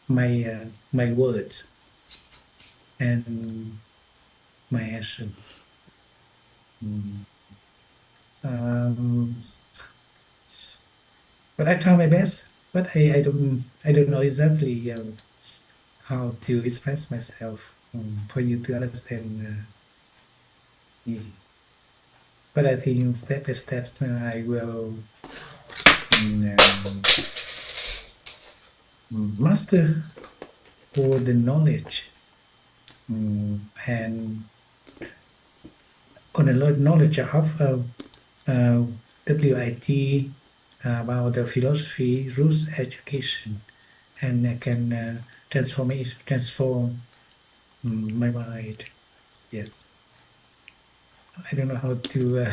my words and my action. Um, but I try my best. But I don't know exactly how to express myself for you to understand me. But I think step by step I will master all the knowledge and on the knowledge of WIT about the philosophy, rules, education, and I can transform my mind. Yes, I don't know how to.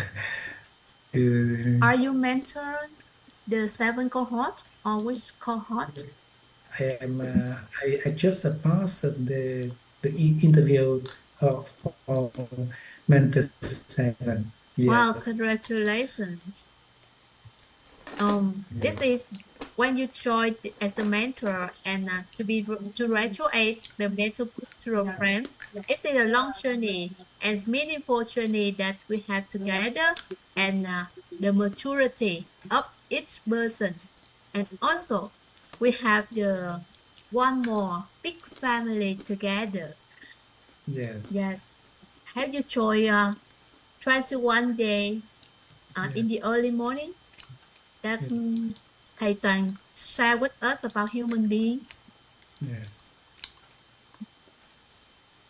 Are you mentor the 7 cohort or which cohort? I am. I just passed the interview of mentor 7. Wow, Yes. congratulations. This Yes. is when you joined as the mentor and to graduate the mentor program. It's a long journey and meaningful journey that we have together and the maturity of each person. And also we have the one more big family together. Yes. Yes. Have you joined 21 day Yeah. in the early morning? That Yeah. thầy Toàn share with us about human being. Yes.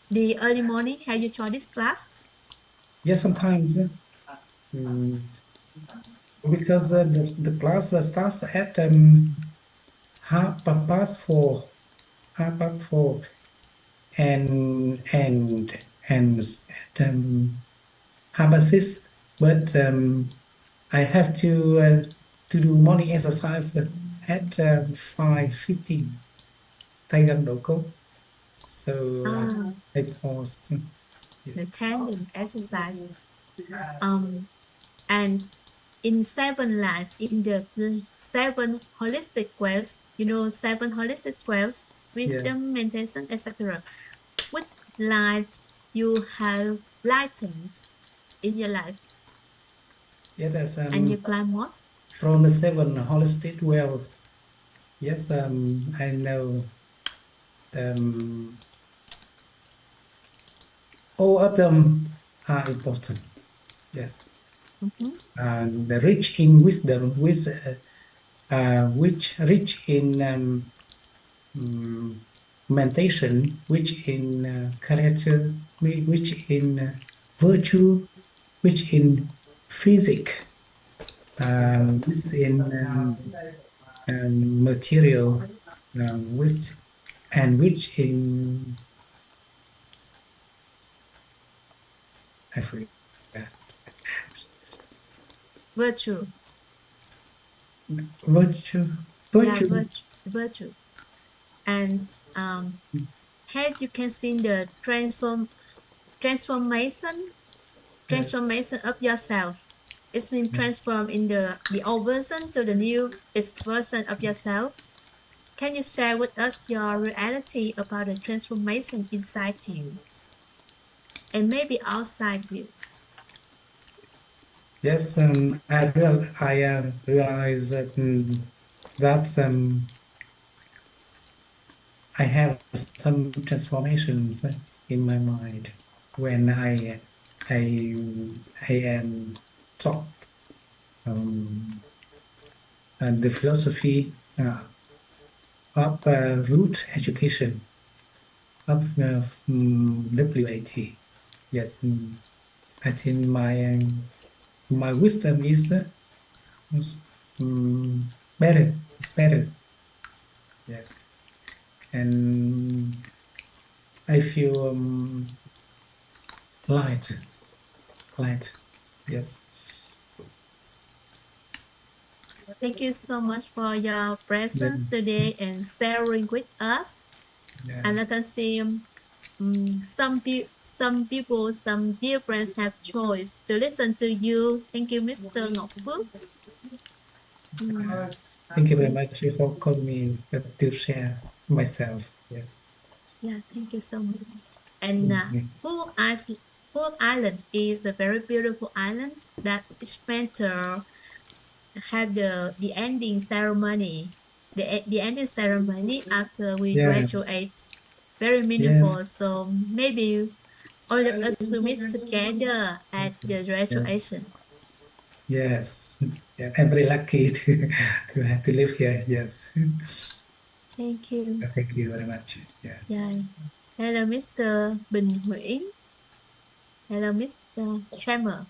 The early morning, have you tried this class? Yes. Sometimes mm, because the class starts at half past 4, half past 4, and at half past 6. But I have to do morning exercise at 5:15. Tay gần độ cốt. So Ah, I paused. the Yes. tandem exercise. And in 7 lives, in the 7 holistic waves, 7 holistic waves, Yeah. wisdom, meditation, etc. Which light you have lightened in your life Yeah. That's and you climb most? from the 7 holistic wells. Yes. I know. All of them are important. Yes. Mhm. The rich in wisdom, which rich in mentation, which in character, which in virtue, which in physic, which in material, which and which in I forget. Virtue. Virtue, Yeah, virtue. virtue. And have you can see the transformation Yes. transformation of yourself. It's been Yes. transformed in the old version to the new version of yourself. Can you share with us your reality about the transformation inside you and maybe outside you? Yes, I realize that I have some transformations in my mind when I I am taught the philosophy of root education of WIT. Yes, I think my wisdom is, better. It's better. Yes, and I feel light, light. Yes, Thank you so much for your yeah, presence today and sharing with us. And I yes, can see some people, some dear friends have choice to listen to you. Thank you, Mr. Ngọc Phước. yeah. Thank you very Yes. much for calling me to share. myself. Yes. Yeah, thank you so much. And Mhm. Full Island is a very beautiful island that each mentor had the ending ceremony. The ending ceremony after we Yes. graduate, very Yes. meaningful. So maybe all of us will meet together at the Yes. graduation. Yes. Yeah. I'm very lucky to have to live here. Yes. Thank you. Thank you very much. Yeah. Yeah. Hello, Mr. Bình Nguyễn. Hello, Mr. Tremer.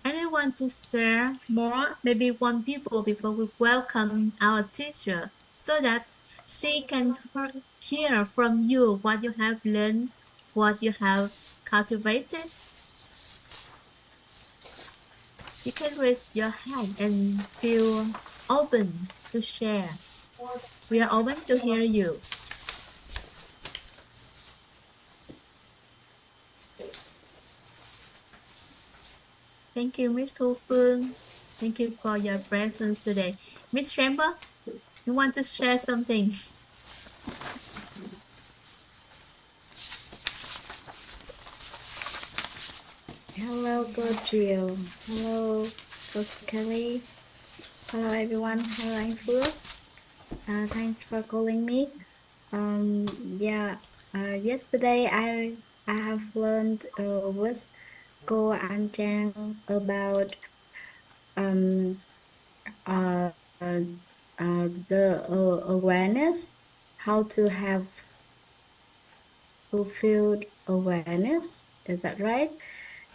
Anyone to share more? Maybe one people before we welcome our teacher so that she can hear from you what you have learned, what you have cultivated. You can raise your hand and feel open to share. We are open to hear you. Thank you, Miss Thu Phương. Thank you for your presence today. Miss Chamber, you want to share something? Hello, Gabriel. Hello, Coach Kelly. Hello, everyone. Hello, I'm Phước. Thanks for calling me. Yesterday I have learned with Cô and Trang about the awareness, how to have fulfilled awareness. Is that right?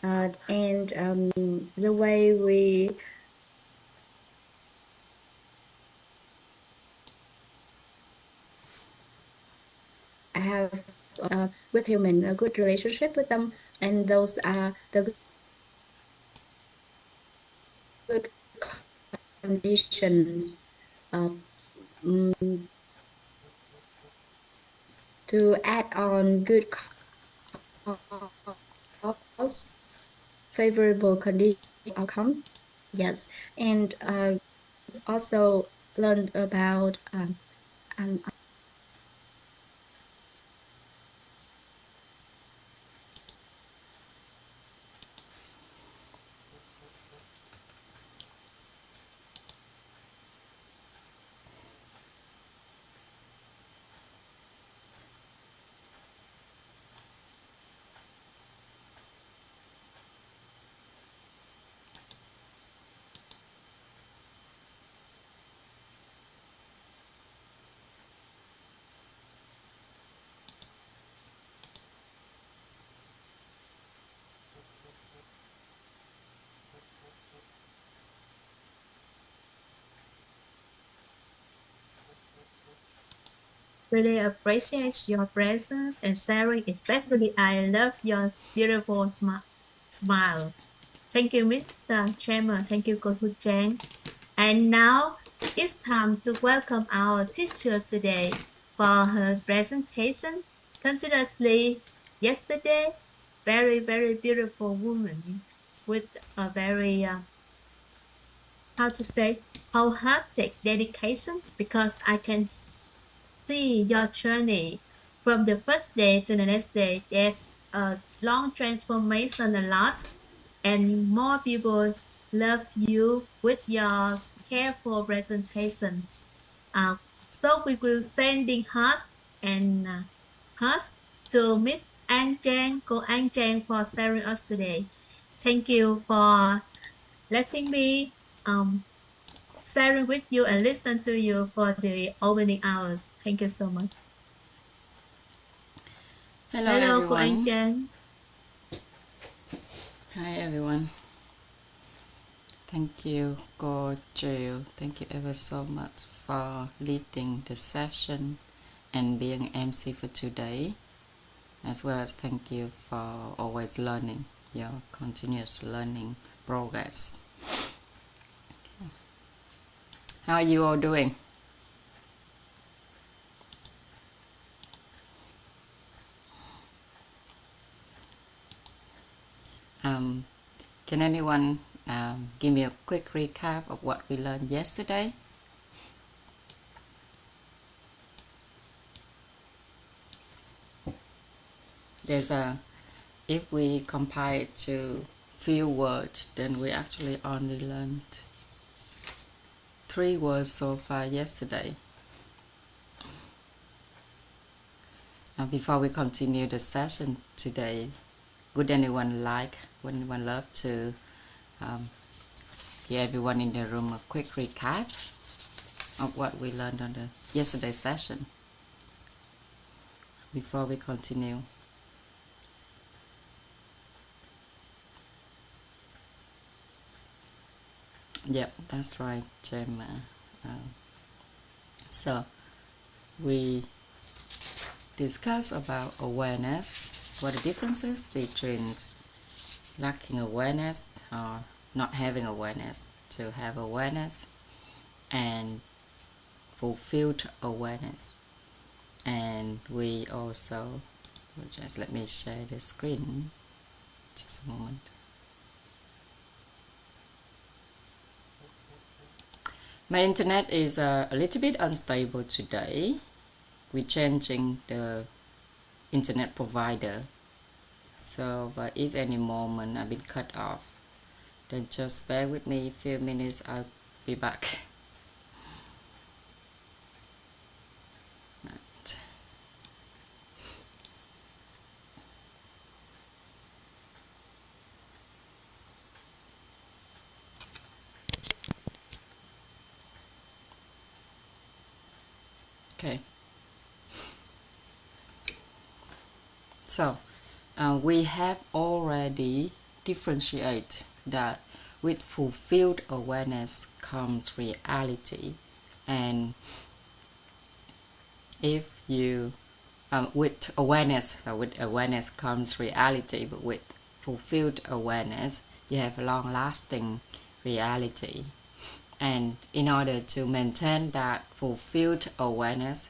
And the way we have with human a good relationship with them, and those are the good conditions to add on good cause, favorable condition outcome. Yes, and also learned about Really appreciate your presence and sharing. Especially, I love your beautiful smiles. Thank you, Mr. Chairman. Thank you, Go to Trang. And now it's time to welcome our teachers today for her presentation. Continuously, yesterday, very, very beautiful woman with a very, how to say, wholehearted dedication because I can see your journey from the first day to the next day. There's a long transformation a lot, and more people love you with your careful presentation. So we will sending hearts and hearts to Miss An Trang, cô An Trang for sharing us today. Thank you for letting me sharing with you and listen to you for the opening hours. Thank you so much. Hello Hello, cô An everyone. Trang. Hi everyone. Thank you, Cô Jill. Thank you ever so much for leading the session and being MC for today. As well as thank you for always learning, your continuous learning progress. Okay. How are you all doing? Can anyone give me a quick recap of what we learned yesterday? If we compare it to few words, then we actually only learned 3 words so far yesterday. Now, before we continue the session today, would anyone love to give everyone in the room a quick recap of what we learned on the yesterday's session before we continue? Yep, that's right, Gemma. So we discuss about awareness, what the differences between lacking awareness or not having awareness, to have awareness, and fulfilled awareness. And we also, just let me share the screen, just a moment. My internet is a little bit unstable today. We're changing the internet provider, so if any moment I've been cut off, then just bear with me a few minutes, I'll be back. Right. Okay. So we have already differentiated that with fulfilled awareness comes reality, and if you with awareness comes reality, but with fulfilled awareness you have long-lasting reality. And in order to maintain that fulfilled awareness,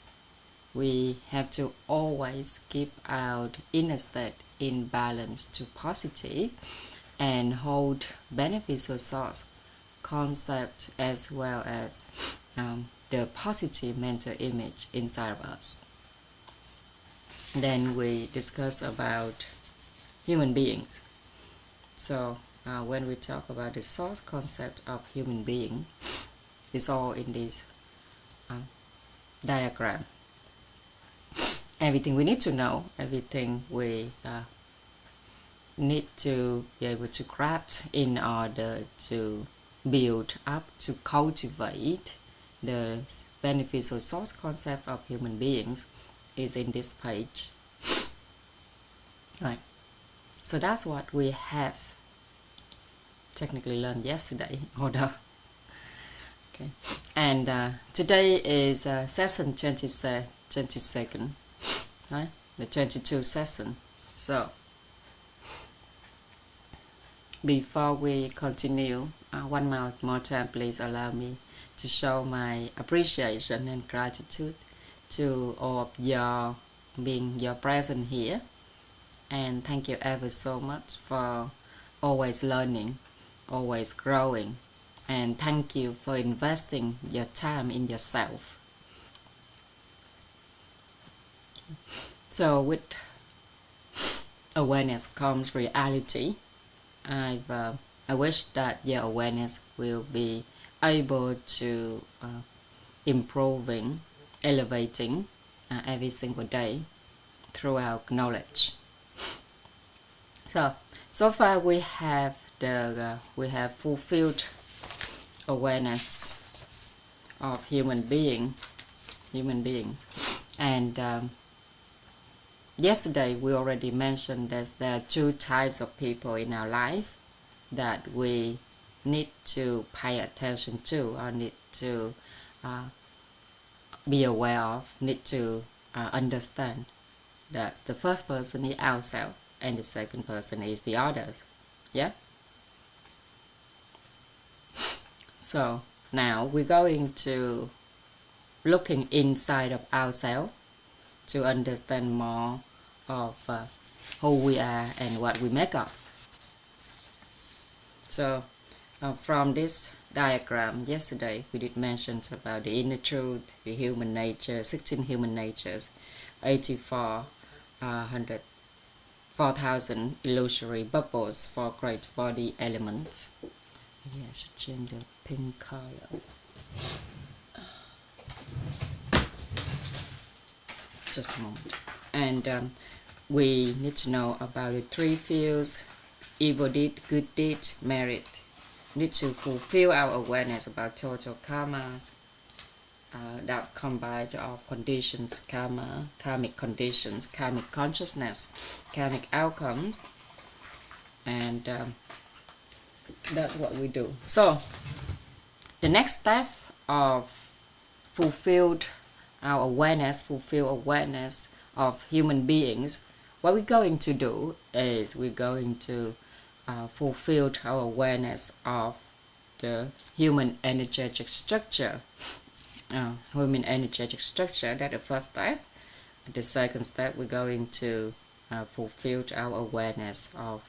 we have to always keep our inner state in balance to positive and hold beneficial source concept as well as the positive mental image inside of us. Then we discuss about human beings. So when we talk about the source concept of human being, it's all in this diagram. Everything we need to know, everything we need to be able to grasp in order to build up, to cultivate the beneficial source concept of human beings is in this page. Right. So that's what we have technically learned yesterday. Okay. And today is session 22nd, right? The 22 session. So before we continue, one more time, please allow me to show my appreciation and gratitude to all of your being your present here, and thank you ever so much for always learning, always growing, and thank you for investing your time in yourself. So with awareness comes reality. I wish that your awareness will be able to improving, elevating every single day through our knowledge. So far we have fulfilled awareness of human beings, and yesterday we already mentioned that there are 2 types of people in our life that we need to pay attention to, or need to be aware of, need to understand. That the first person is ourselves and the second person is the others. Yeah? So now we're going to looking inside of ourselves to understand more of who we are and what we make of. So from this diagram yesterday, we did mention about the inner truth, the human nature, 16 human natures, 4,000 illusory bubbles for great body elements. Maybe I should change the pink color. Just a moment. And we need to know about the 3 fields: evil deed, good deed, merit. We need to fulfill our awareness about total karmas. That's combined of conditions, karma, karmic conditions, karmic consciousness, karmic outcomes, and that's what we do. So the next step of fulfill awareness of human beings, what we're going to do is we're going to fulfill our awareness of the human energetic structure. Human energetic structure, that's the first step. The second step, we're going to fulfill our awareness of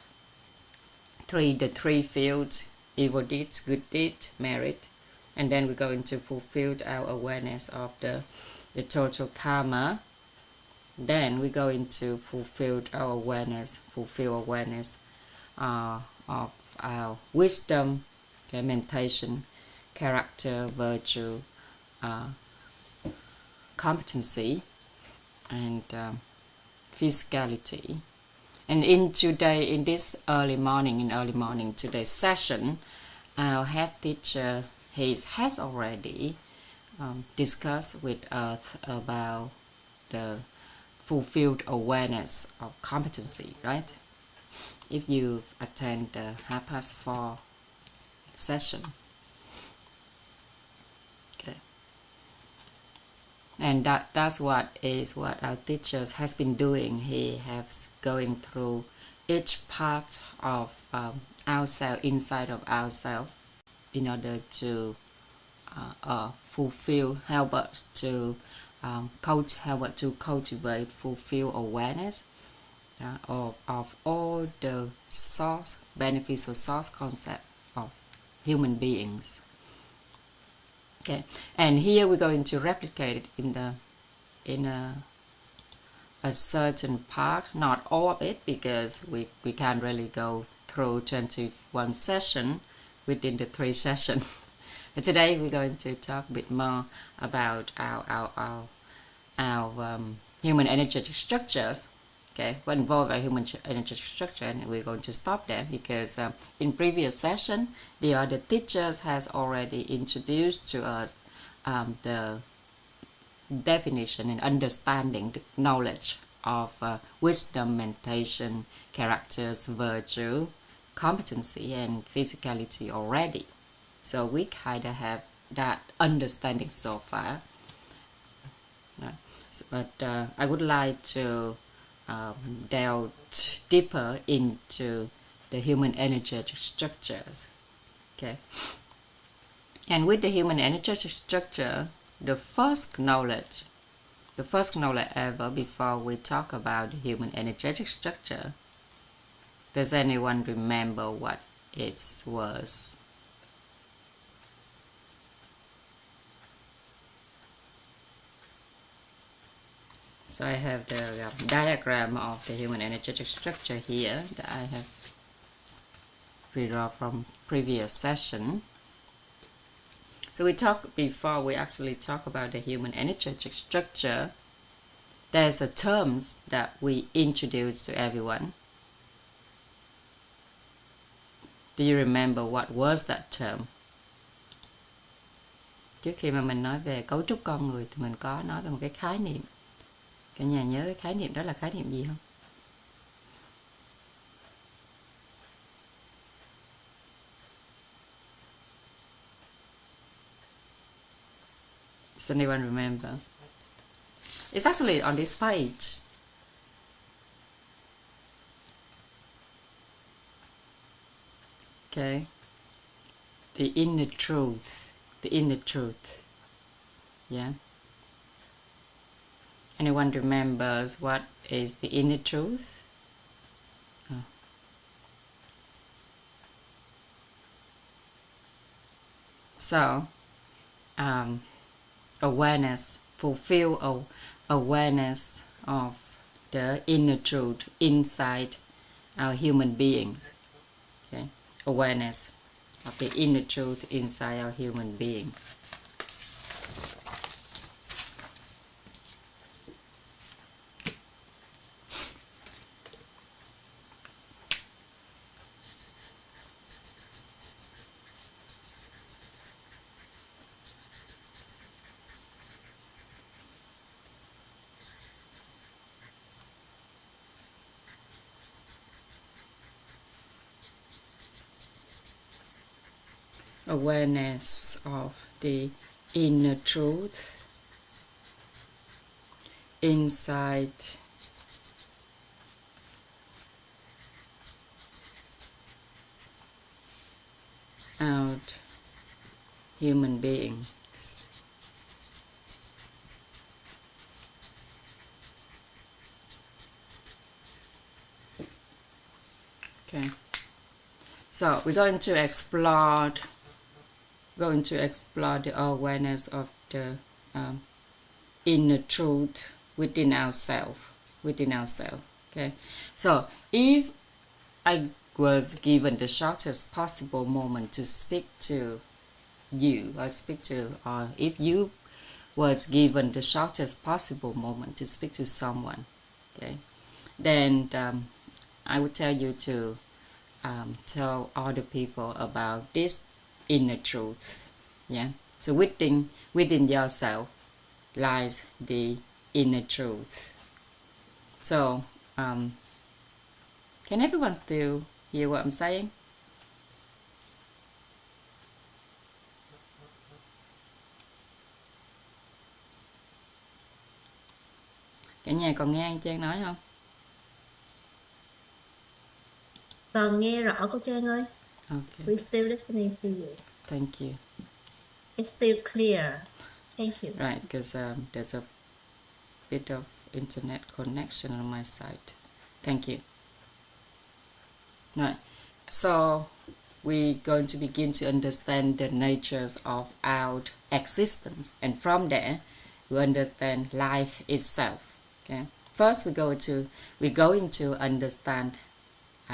the three fields: evil deeds, good deeds, merit. And then we're going to fulfill our awareness of the total karma. Then we're going to fulfill awareness of our wisdom, meditation, character, virtue, competency, and physicality. And in this early morning, today's session, our head teacher has already discussed with us about the fulfilled awareness of competency, right? If you attend the 4:30 session. Okay. And that's what our teachers has been doing. He has going through each part of ourselves, inside of ourselves, in order to help us to cultivate, fulfill awareness of all the beneficial source concept of human beings. Okay, and here we're going to replicate it in a certain part, not all of it, because we can't really go through 21 sessions within the 3 sessions. But today we're going to talk a bit more about our human energetic structures. Okay, what involve our human energetic structure, and we're going to stop there because in previous session the other teachers has already introduced to us the definition and understanding, the knowledge of wisdom, meditation, characters, virtue, competency, and physicality already. So we kind of have that understanding so far. But I would like to delve deeper into the human energetic structures. Okay, and with the human energetic structure, the first knowledge ever, before we talk about the human energetic structure, does anyone remember what it was? So I have the diagram of the human energetic structure here that I have redrawn from previous session. So before we actually talk about the human energetic structure, there's a terms that we introduce to everyone. Do you remember what was that term? Trước khi mà mình nói về cấu trúc con người thì mình có nói về một cái khái niệm. Cả nhà nhớ cái khái niệm đó là khái niệm gì không? Does anyone remember? It's actually on this page. Okay. The inner truth. Yeah. Anyone remembers what is the inner truth? So, awareness, fulfill awareness of the inner truth inside our human beings. Okay, awareness of the inner truth inside our human being. Awareness of the inner truth inside our human being. Okay, so we're going to explore the awareness of the inner truth within ourselves. Okay, so if I was given the shortest possible moment to speak to you, or if you was given the shortest possible moment to speak to someone, okay, then I would tell you to tell other people about this inner truth. Yeah, so within yourself lies the inner truth. So can everyone still hear what I'm saying? Cả nhà còn nghe anh Trang nói không? Còn nghe rõ cô Trang ơi. Okay. We're still listening to you. Thank you. It's still clear. Thank you. Right, because there's a bit of internet connection on my side. Thank you. Right, so we're going to begin to understand the natures of our existence, and from there we understand life itself. Okay, first we're going to understand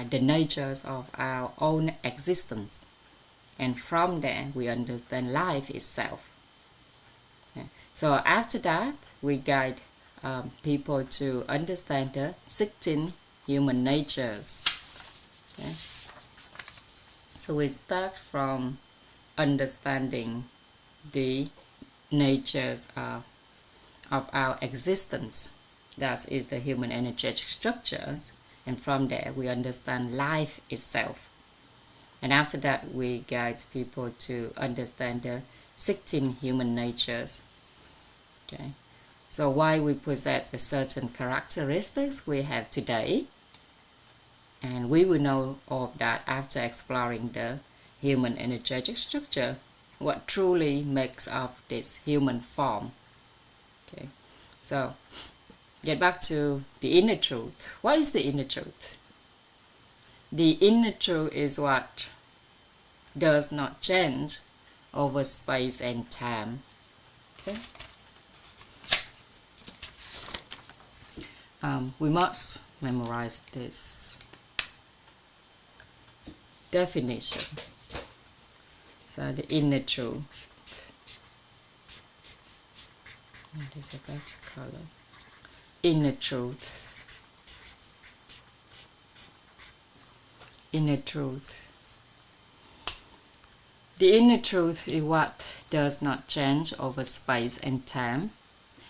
the natures of our own existence, and from there we understand life itself. Okay. So after that we guide people to understand the 16 human natures. Okay. So we start from understanding the natures of our existence, that is the human energetic structures, and from there we understand life itself. And after that we guide people to understand the 16 human natures. Okay, so why we possess a certain characteristics we have today, and we will know of that after exploring the human energetic structure, what truly makes up this human form. Okay, so get back to the inner truth. What is the inner truth? The inner truth is what does not change over space and time. Okay? We must memorize this definition. So the inner truth. There's a better color. Inner truth. Inner truth. The inner truth is what does not change over space and time,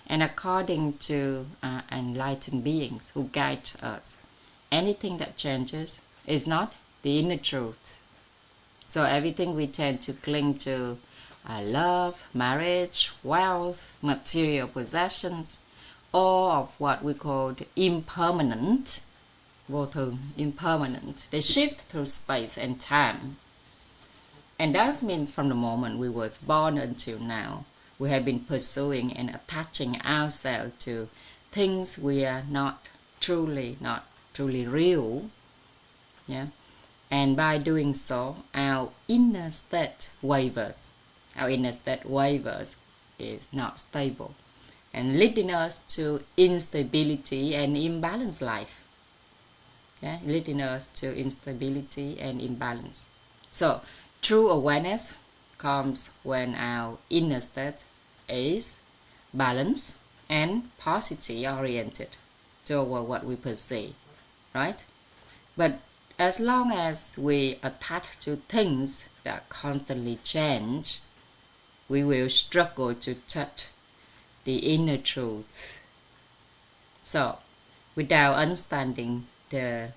and according to enlightened beings who guide us, anything that changes is not the inner truth. So everything we tend to cling to, love, marriage, wealth, material possessions, all of what we call the impermanent, vô thường, impermanent, they shift through space and time. And that means from the moment we was born until now, we have been pursuing and attaching ourselves to things we are not truly real. Yeah, and by doing so, our inner state wavers. Our inner state wavers, is not stable, and leading us to instability and imbalanced life. Okay? Leading us to instability and imbalance. So, true awareness comes when our inner state is balanced and positive oriented toward what we perceive, right? But as long as we attach to things that constantly change, we will struggle to touch the inner truth. So, without understanding the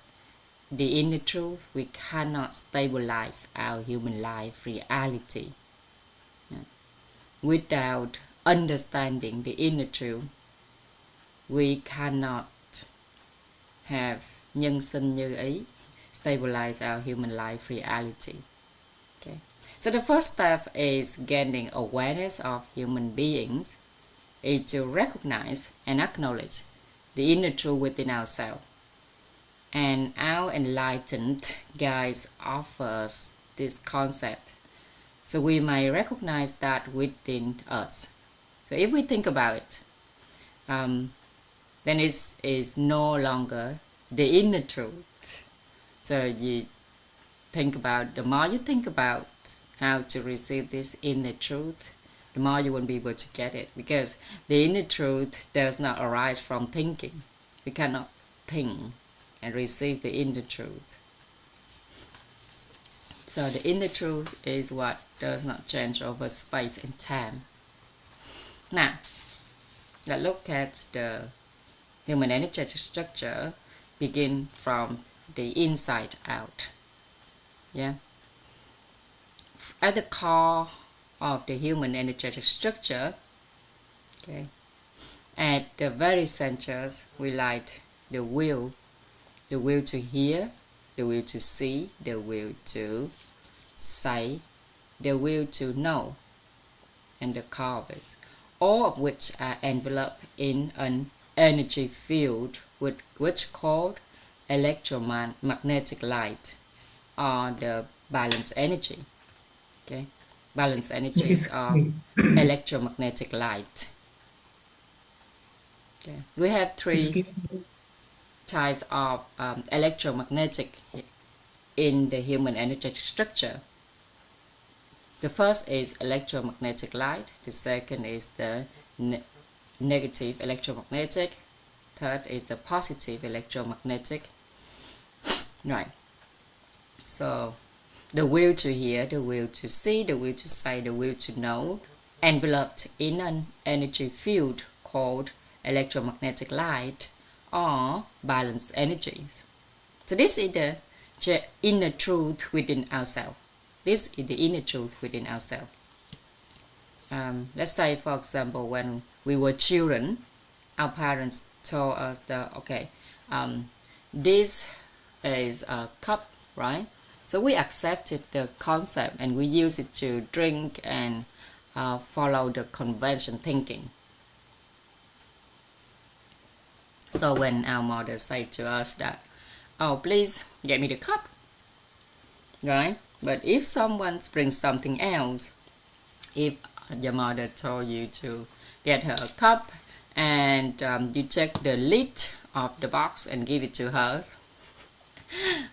inner truth, we cannot stabilize our human life reality. Without understanding the inner truth, we cannot have nhân sinh như ý, stabilize our human life reality. Okay. So the first step is gaining awareness of human beings, is to recognize and acknowledge the inner truth within ourselves. And our enlightened guides offers this concept, so we may recognize that within us. So if we think about it, then it is no longer the inner truth. So you think about, the more you think about how to receive this inner truth, the more you won't be able to get it, because the inner truth does not arise from thinking. We cannot think and receive the inner truth. So the inner truth is what does not change over space and time. Now, let's look at the human energetic structure, begin from the inside out. Yeah. At the core of the human energetic structure, okay, at the very centers, we light the will to hear, the will to see, the will to say, the will to know, and the core of it, all of which are enveloped in an energy field which called electromagnetic light, or the balanced energy. Okay, balanced energies are electromagnetic light. Okay, we have three types of electromagnetic in the human energetic structure. The first is electromagnetic light. The second is the negative electromagnetic. Third is the positive electromagnetic. Right. So the will to hear, the will to see, the will to say, the will to know, enveloped in an energy field called electromagnetic light, or balanced energies. So this is the inner truth within ourselves. This is the inner truth within ourselves. Let's say, for example, when we were children, our parents told us that, okay, this is a cup, right? So we accepted the concept and we use it to drink and follow the convention thinking. So when our mother said to us that, oh, please get me the cup, right? But if someone brings something else, if your mother told you to get her a cup and you take the lid of the box and give it to her,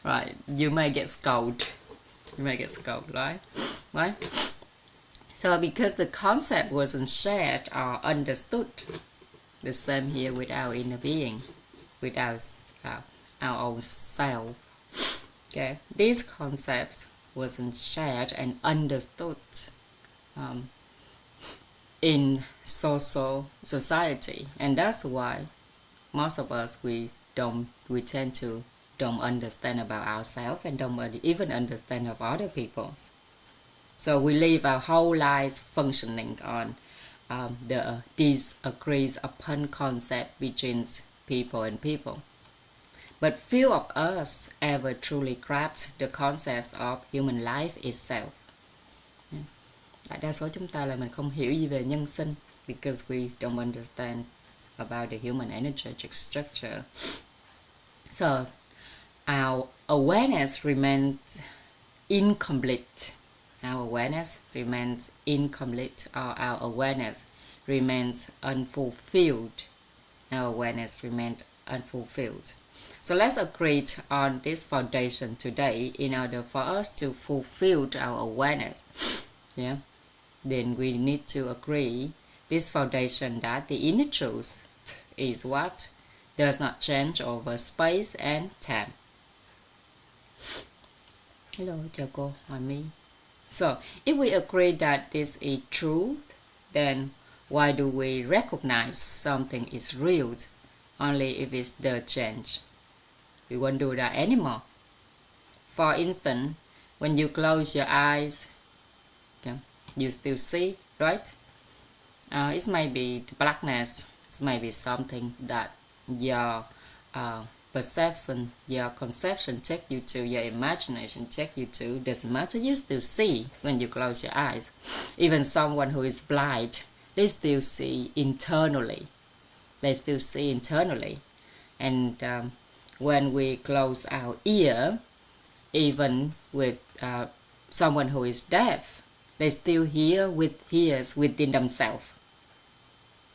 right, you may get scolded. You may get scolded, right? So because the concept wasn't shared or understood, the same here with our inner being, with our own self. Okay, these concepts wasn't shared and understood in society, and that's why most of us we tend to don't understand about ourselves and don't even understand of other people. So we live our whole lives functioning on the disagrees upon concept between people and people. But few of us ever truly grasped the concepts of human life itself. Đại đa số chúng ta là mình không hiểu gì về nhân sinh, because we don't understand about the human energetic structure. So our awareness remains incomplete our awareness remains incomplete, or our awareness remains unfulfilled. Our awareness remains unfulfilled. So let's agree on this foundation today in order for us to fulfill our awareness. Yeah. Then we need to agree this foundation that the inner truth is what does not change over space and time. Hello, chào cô, Hòa My. So, if we agree that this is true, then why do we recognize something is real only if it's the change? We won't do that anymore. For instance, when you close your eyes, okay, you still see, right? It may be the blackness, it may be something that your perception, your conception take you to, your imagination take you to, doesn't matter, you still see when you close your eyes. Even someone who is blind, they still see internally. They still see internally. And when we close our ear, even with someone who is deaf, they still hears within themselves.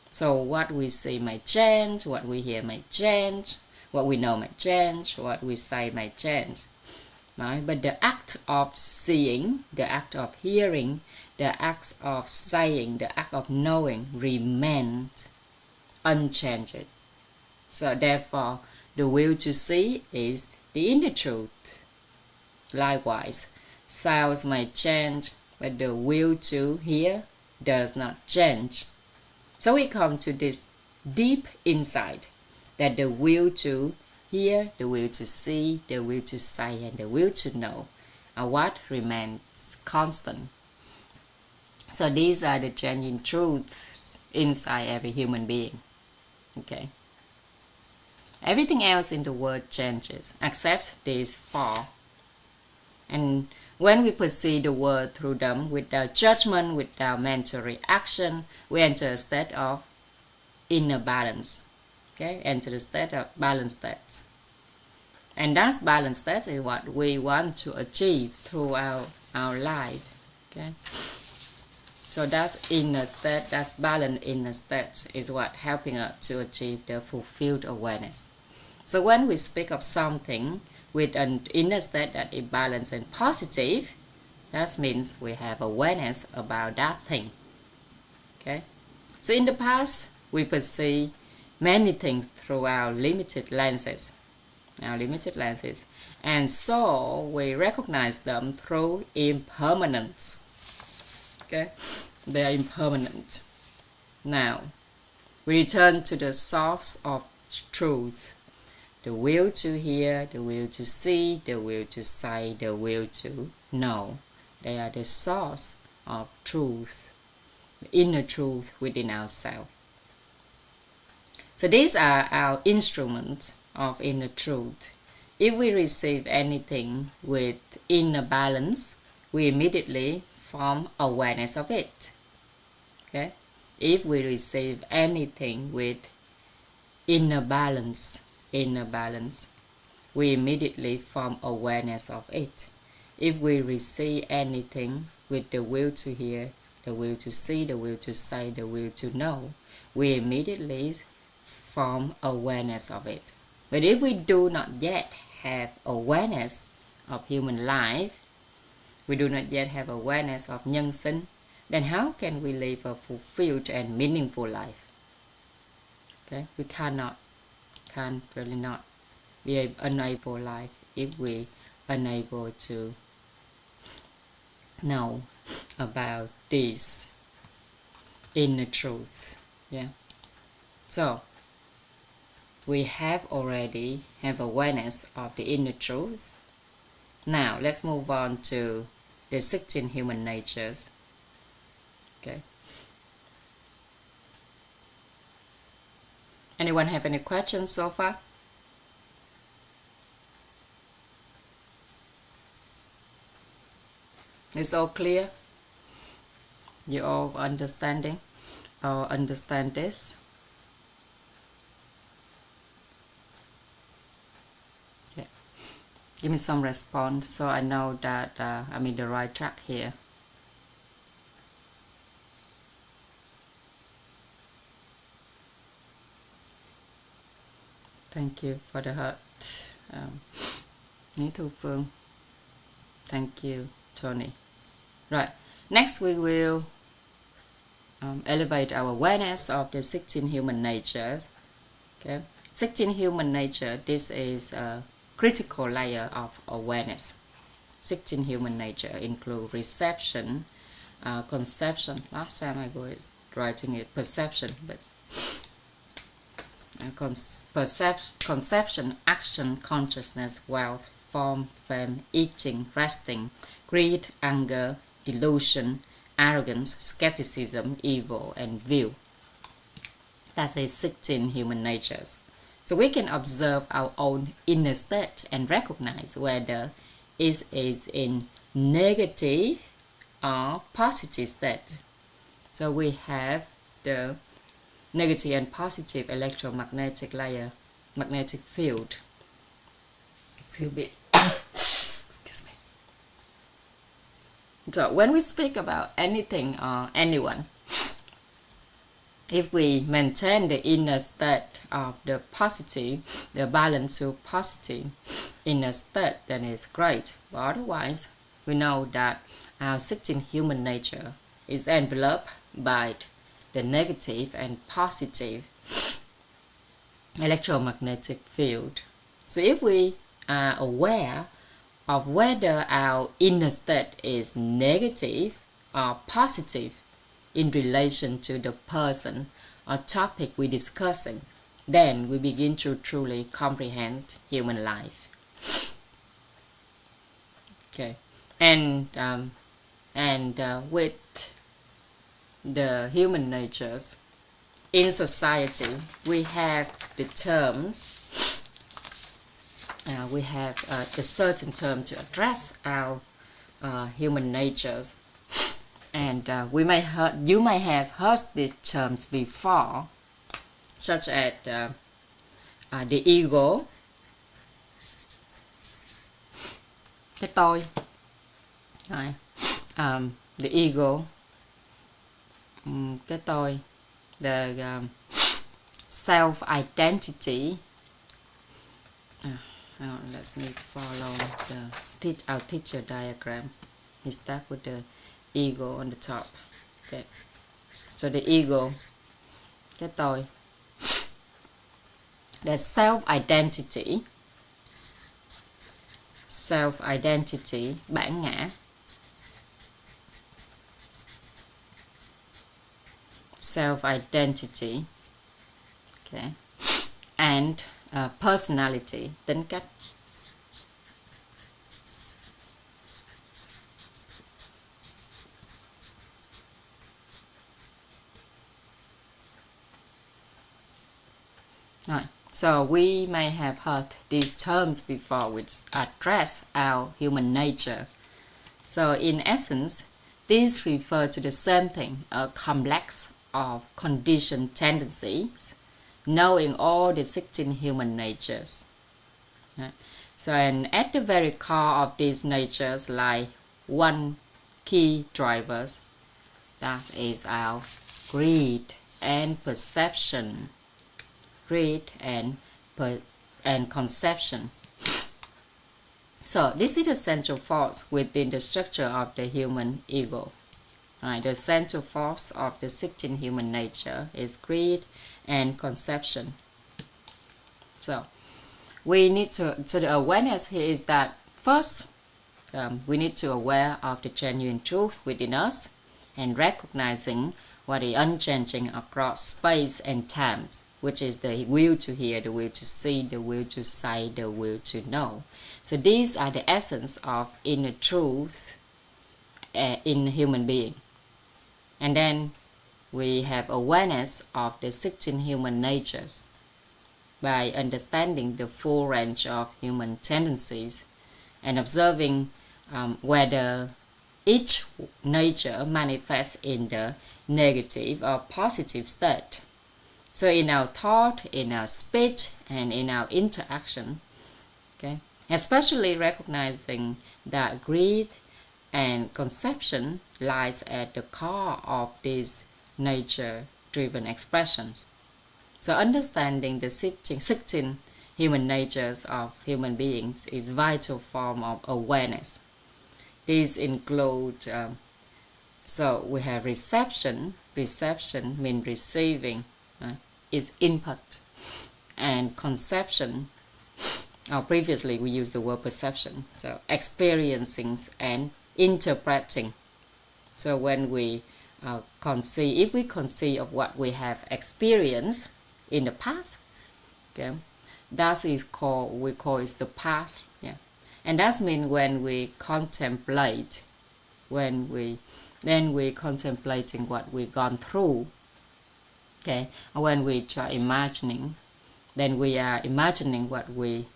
So what we see may change, what we hear may change, what we know may change, what we say may change. Right? But the act of seeing, the act of hearing, the act of saying, the act of knowing remains unchanged. So therefore, the will to see is the inner truth. Likewise, sounds may change, but the will to hear does not change. So we come to this deep insight that the will to hear, the will to see, the will to say, and the will to know are what remains constant. So these are the changing truths inside every human being. Okay. Everything else in the world changes except these four. And when we perceive the world through them without judgment, without mental reaction, we enter a state of inner balance. Okay, enter the state of balanced state. And that balanced state is what we want to achieve throughout our life. Okay. So that's inner state, that's balanced inner state is what helping us to achieve the fulfilled awareness. So when we speak of something with an inner state that is balanced and positive, that means we have awareness about that thing. Okay. So in the past, we perceive many things through our limited lenses. And so we recognize them through impermanence. Okay, they are impermanent. Now, we return to the source of truth. The will to hear, the will to see, the will to say, the will to know. They are the source of truth, the inner truth within ourselves. So these are our instruments of inner truth. If we receive anything with inner balance, we immediately form awareness of it. Okay? If we receive anything with inner balance, we immediately form awareness of it. If we receive anything with the will to hear, the will to see, the will to say, the will to know, we immediately form awareness of it. But if we do not yet have awareness of human life, we do not yet have awareness of nhân sinh, then how can we live a fulfilled and meaningful life? Okay, we can really not be unable life if we unable to know about this inner truth. Yeah. So we have already have awareness of the inner truth. Now let's move on to the 16 human natures. Okay. Anyone have any questions so far? It's all clear? You all understanding or understand this? Okay. Give me some response so I know that I'm in the right track here. Thank you for the heart. Ní Thu Phương. Thank you, Tony. Right. Next, we will elevate our awareness of the 16 human natures. Okay. 16 human nature. This is a critical layer of awareness. 16 human nature include reception, conception. Last time I was writing it perception, but conception, action, consciousness, wealth, form, fame, eating, resting, greed, anger, delusion, arrogance, skepticism, evil, and view. That's a 16 human natures. So we can observe our own inner state and recognize whether it is in negative or positive state. So we have the negative and positive electromagnetic layer, magnetic field. Excuse me. Excuse me. So when we speak about anything or anyone, if we maintain the inner state of the positive, the balance to positive inner state, then it's great. But otherwise, we know that our 16 human nature is enveloped by the negative and positive electromagnetic field. So if we are aware of whether our inner state is negative or positive in relation to the person or topic we're discussing, then we begin to truly comprehend human life. Okay, and with the human natures in society, we have the terms. We have a certain term to address our human natures. And you may have heard these terms before, such as the ego, cái tôi, the ego, cái tôi, the self-identity. Let me follow our teacher diagram. He starts with the ego on the top. Okay. So the ego, cái tôi, the self-identity, bản ngã, self-identity, okay, and personality, tính cách. Right. So we may have heard these terms before, which address our human nature. So in essence, these refer to the same thing, a complex of conditioned tendencies, knowing all the 16 human natures. Right. So and at the very core of these natures lie one key drivers, that is our greed and perception. Greed and conception. So this is the central force within the structure of the human ego. Right, the central force of the 16 human nature is greed and conception. So we need to, so the awareness here is that first we need to aware of the genuine truth within us and recognizing what is unchanging across space and time, which is the will to hear, the will to see, the will to say, the will to know. So these are the essence of inner truth in a human being. And then we have awareness of the 16 human natures by understanding the full range of human tendencies and observing whether each nature manifests in the negative or positive state. So in our thought, in our speech, and in our interaction, okay, especially recognizing that greed and conception lies at the core of these nature-driven expressions. So understanding the 16 human natures of human beings is vital form of awareness. These include, so we have reception. Reception means receiving, is input, and conception, or previously we used the word perception, so experiencing and interpreting. So when we conceive, if we conceive of what we have experienced in the past, okay, that is called, we call it the past, yeah. And that means when we contemplate, then we contemplating what we've gone through, okay. And when we try imagining, then we are imagining what we,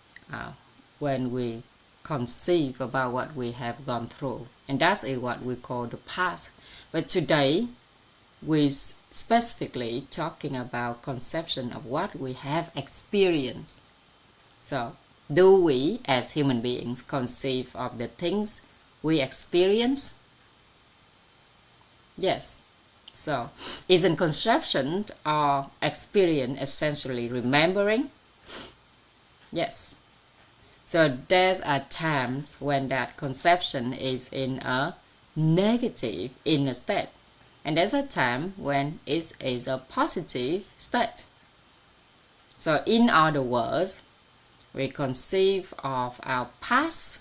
when we conceive about what we have gone through, and that is what we call the past. But today, we specifically talking about conception of what we have experienced. So, do we as human beings conceive of the things we experience? Yes. So, isn't conception or experience essentially remembering? Yes. So there are times when that conception is in a negative inner state, and there's a time when it is a positive state. So in other words, we conceive of our past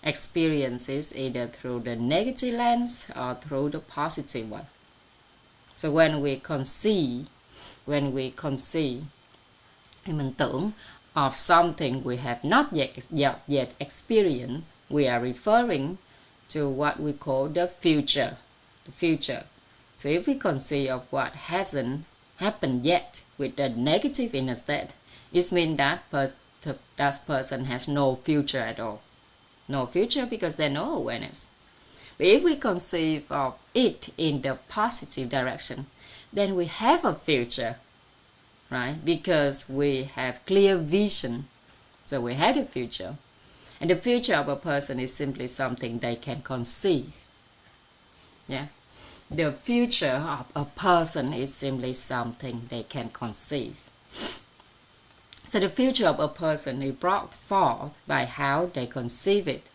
experiences either through the negative lens or through the positive one. So when we conceive, mình tưởng of something we have not yet experienced, we are referring to what we call the future. The future. So if we conceive of what hasn't happened yet with the negative inner state, it means that that person has no future at all. No future because there's no awareness. But if we conceive of it in the positive direction, then we have a future, right? Because we have clear vision. So we have a future. And the future of a person is simply something they can conceive. Yeah. The future of a person is simply something they can conceive. So the future of a person is brought forth by how they conceive it.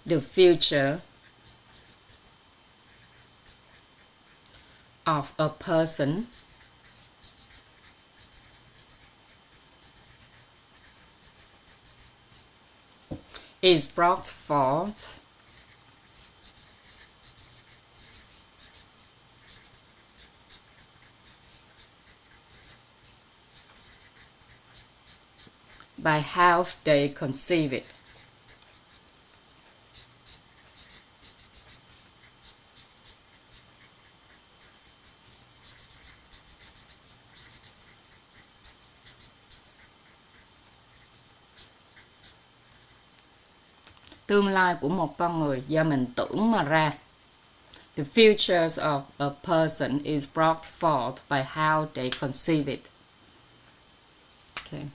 The future of a person is brought forth by how they conceive it. Tương lai của một con người do mình tưởng mà ra. The futures of a person is brought forth by how they conceive it. Okay.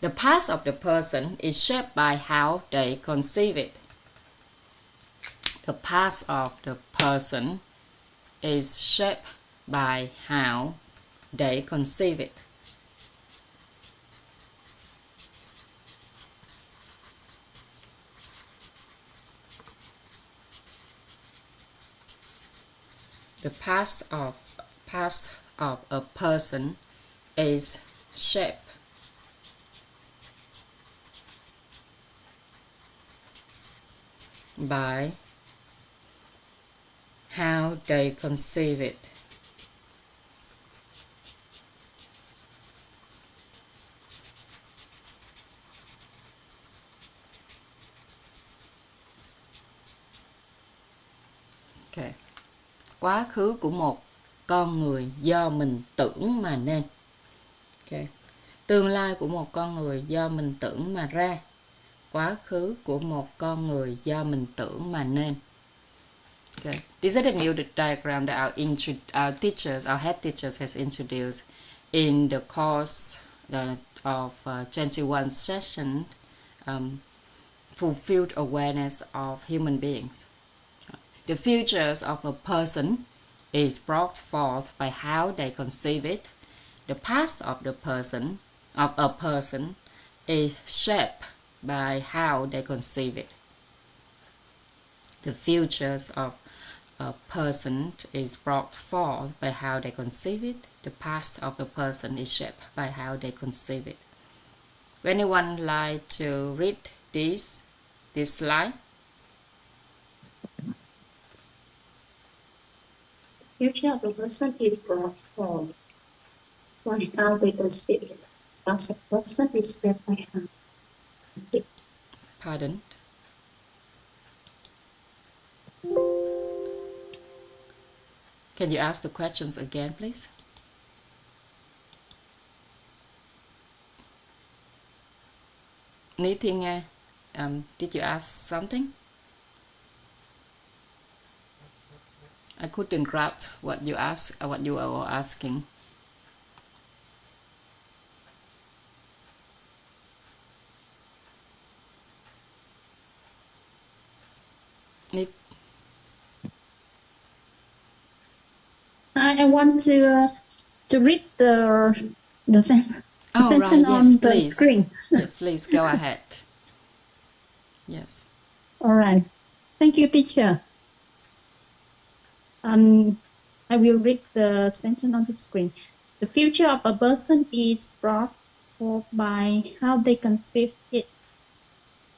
The past of the person is shaped by how they conceive it. The past of the person is shaped by how they conceive it. The past of a person is shaped by how they conceive it. Okay. Quá khứ của một con người do mình tưởng mà nên. Okay. Tương lai của một con người do mình tưởng mà ra. Quá khứ của một con người do mình tưởng mà nên. Okay. These are the new diagram that our teachers, our head teachers has introduced in the course of 21 session fulfilled awareness of human beings. The futures of a person is brought forth by how they conceive it. The past of a person is shaped by how they conceive it. The futures of a person is brought forth by how they conceive it. The past of a person is shaped by how they conceive it. Would anyone like to read this slide? Future of a person is brought forth by how they conceive it. Past of a person is shaped by how they conceive it. Pardon? Can you ask the questions again, please? Anything? Did you ask something? I couldn't grasp what you asked, what you were asking. I want to read the sentence. Oh, right. Sentence Yes, on the please. screen. Yes, please go ahead. Yes. All right. Thank you, teacher. I will read the sentence on the screen. The future of a person is brought forth by how they conceive it.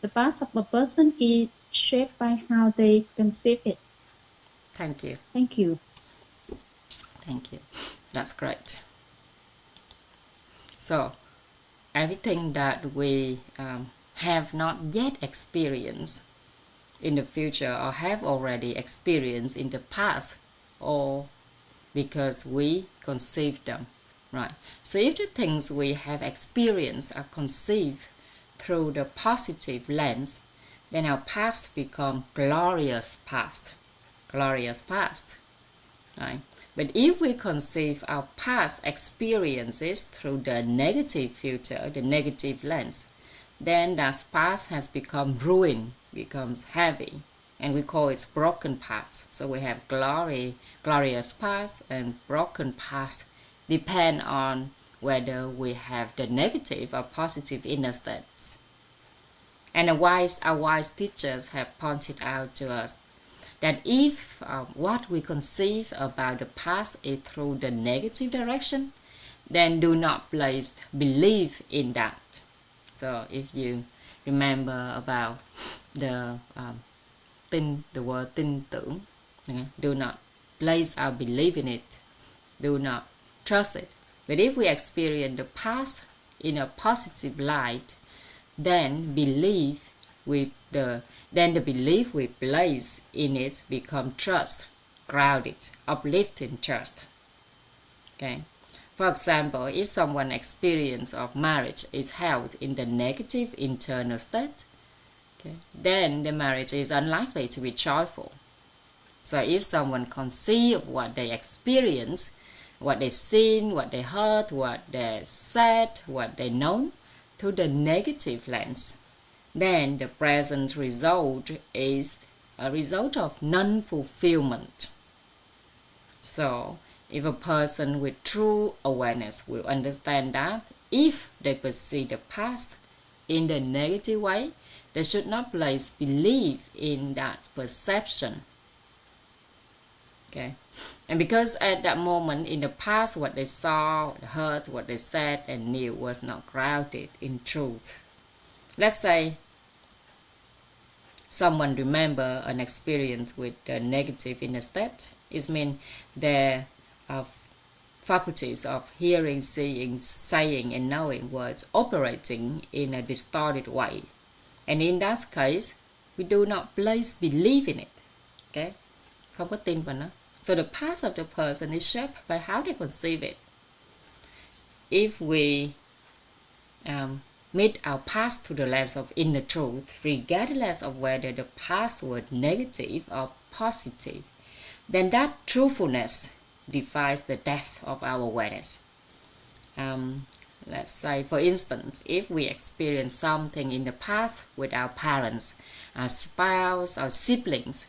The past of a person is shaped by how they conceive it. Thank you. Thank you. Thank you. That's great. So, everything that we have not yet experienced in the future or have already experienced in the past, or because we conceived them, right? So if the things we have experienced are conceived through the positive lens, then our past become glorious past, right? But if we conceive our past experiences through the negative future, the negative lens, then that past has become ruined, becomes heavy, and we call it broken past. So we have glorious past and broken past, depend on whether we have the negative or positive inner states. And our wise teachers have pointed out to us that if what we conceive about the past is through the negative direction, then do not place belief in that. So if you remember about the word tin tưởng, do not place our belief in it, do not trust it. But if we experience the past in a positive light, then the belief we place in it become trust, grounded, uplifting trust. Okay. For example, if someone's experience of marriage is held in the negative internal state, okay, then the marriage is unlikely to be joyful. So if someone conceives what they experience, what they seen, what they heard, what they said, what they know, through the negative lens, then the present result is a result of non-fulfillment. So if a person with true awareness will understand that if they perceive the past in the negative way, they should not place belief in that perception. Okay, and because at that moment in the past, what they saw, heard, what they said and knew was not grounded in truth. Let's say someone remember an experience with a negative inner state. It means their faculties of hearing, seeing, saying and knowing words operating in a distorted way. And in that case, we do not place belief in it. Okay? Không có tin vào nó. So the past of the person is shaped by how they conceive it. If we meet our past through the lens of inner truth, regardless of whether the past was negative or positive, then that truthfulness defines the depth of our awareness. Let's say, for instance, if we experience something in the past with our parents, our spouse, our siblings,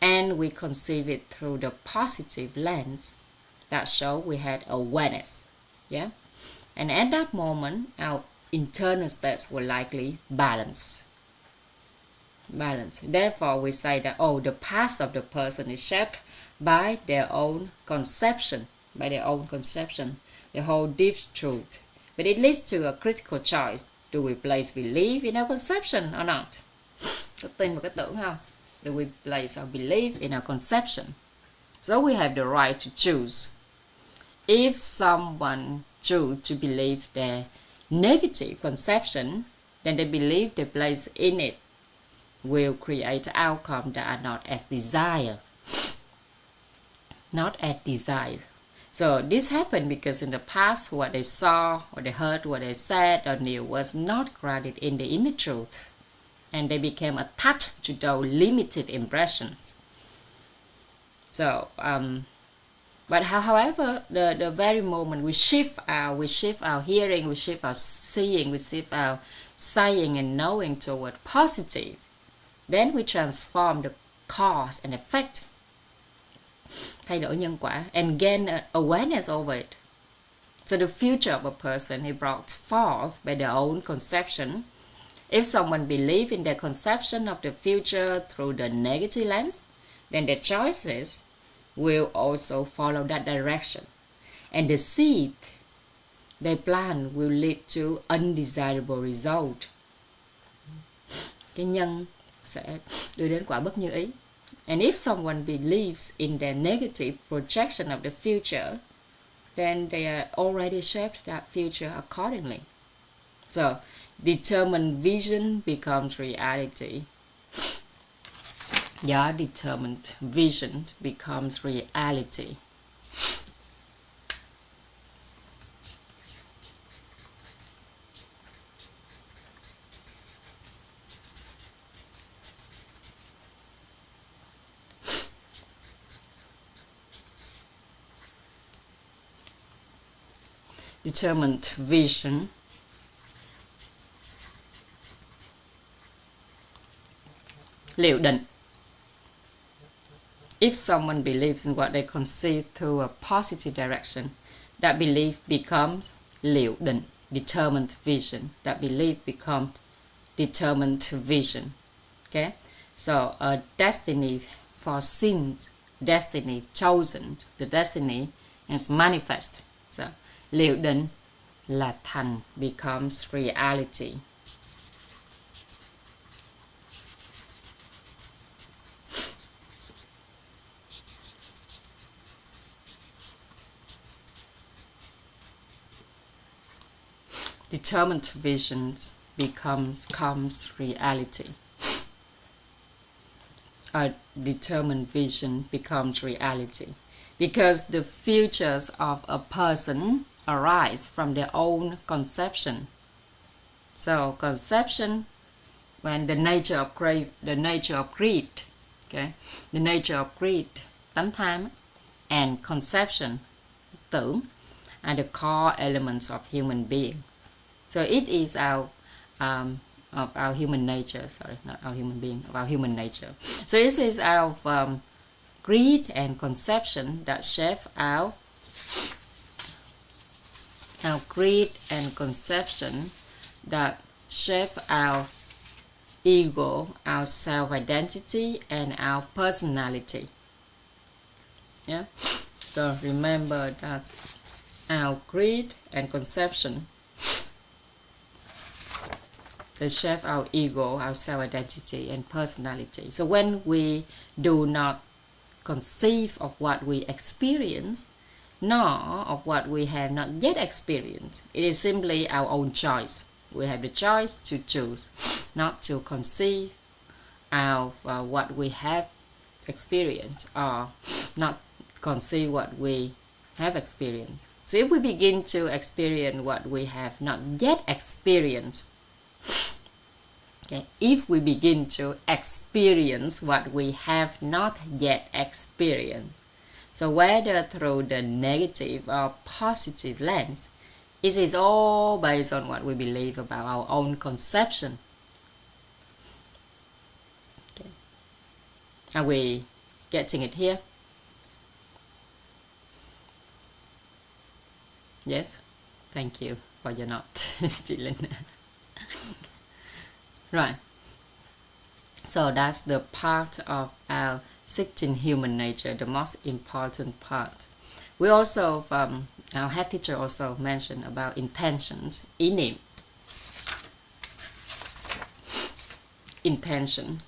and we conceive it through the positive lens, that shows we had awareness. Yeah? And at that moment, our internal states will likely balance. Therefore, we say that, oh, the past of the person is shaped by their own conception, the whole deep truth. But it leads to a critical choice. Do we place belief in our conception or not? Có tin vào cái tưởng không? Do we place our belief in our conception? So we have the right to choose. If someone choose to believe their negative conception, then the belief they place in it will create outcomes that are not as desired. So this happened because in the past, what they saw, what they heard, what they said or knew was not grounded in the inner truth, and they became attached to those limited impressions. So, but however, the very moment we shift our hearing, we shift our seeing, we shift our saying and knowing toward positive, then we transform the cause and effect, thay đổi nhân quả, and gain awareness over it. So the future of a person is brought forth by their own conception. If someone believes in their conception of the future through the negative lens, then their choices will also follow that direction. And the seed they plant will lead to undesirable result. Cái nhân sẽ đưa đến quả bất như ý. And if someone believes in their negative projection of the future, then they are already shaped that future accordingly. So, determined vision becomes reality. Your determined vision becomes reality. Determined vision liệu định. If someone believes in what they conceive through a positive direction, that belief becomes liệu định, determined vision. That belief becomes determined vision. Okay? So a destiny foreseen, destiny chosen, the destiny is manifest. So liệu định là thành, becomes reality. Determined visions comes reality. A determined vision becomes reality because the futures of a person arise from their own conception. So conception, when the nature of greed, okay, the nature of greed, tánh tham, and conception, tưởng, are the core elements of human being. So it is of our human nature. Sorry, not our human being, of our human nature. So this is our greed and conception that shape our greed and conception that shape our ego, our self-identity, and our personality. Yeah. So remember that our greed and conception, they shape our ego, our self-identity, and personality. So when we do not conceive of what we experience, nor of what we have not yet experienced, it is simply our own choice. We have the choice to choose not to conceive of what we have experienced, or not conceive what we have experienced. So if we begin to experience what we have not yet experienced, okay, if we begin to experience what we have not yet experienced, so whether through the negative or positive lens, It is all based on what we believe about our own conception. Okay. Are we getting it here? Yes? Thank you for your note, chị Linh. Right. So that's the part of our 16 human nature, the most important part. We also, our head teacher also mentioned about intentions, ý niệm. Intention.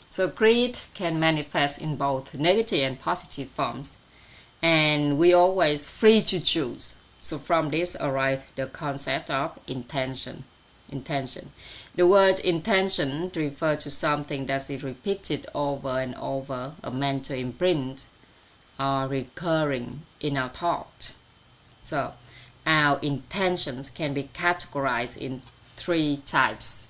So greed can manifest in both negative and positive forms, and we always free to choose. So from this arises the concept of intention. Intention. The word intention refers to something that is repeated over and over, a mental imprint, or recurring in our thought. So our intentions can be categorized in three types.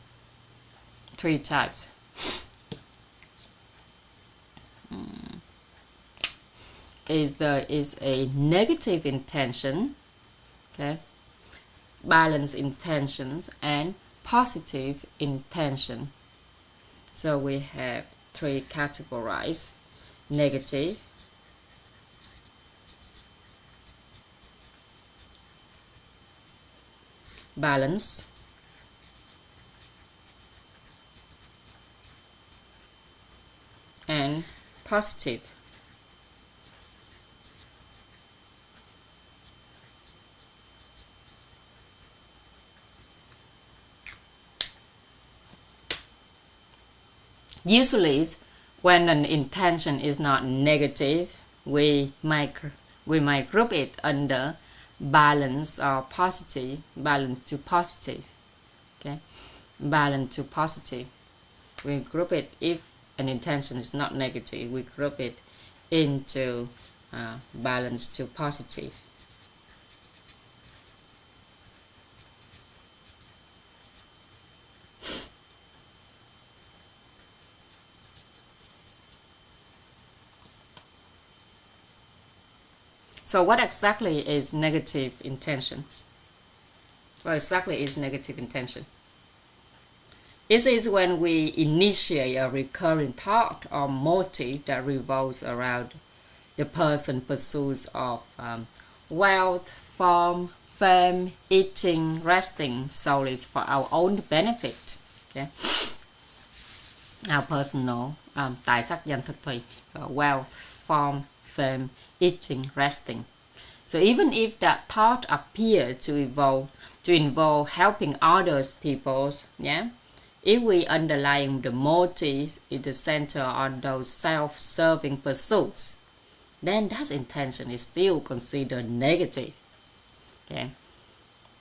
Is a negative intention, okay, balanced intentions, and positive intention. So we have three categories: negative, balance, and positive. Usually, when an intention is not negative, we might group it under balance or positive, balance to positive. Okay, balance to positive. We group it if an intention is not negative. We group it into balance to positive. So what exactly is negative intention? What exactly is negative intention? It is when we initiate a recurring thought or motive that revolves around the person's pursuit of wealth, fame, eating, resting solely for our own benefit. Okay? Our personal tài sắc danh thực thùy. So wealth, fame, eating, resting. So even if that thought appears to involve helping others people, yeah, if we underlying the motive is the center on those self-serving pursuits, then that intention is still considered negative. Okay,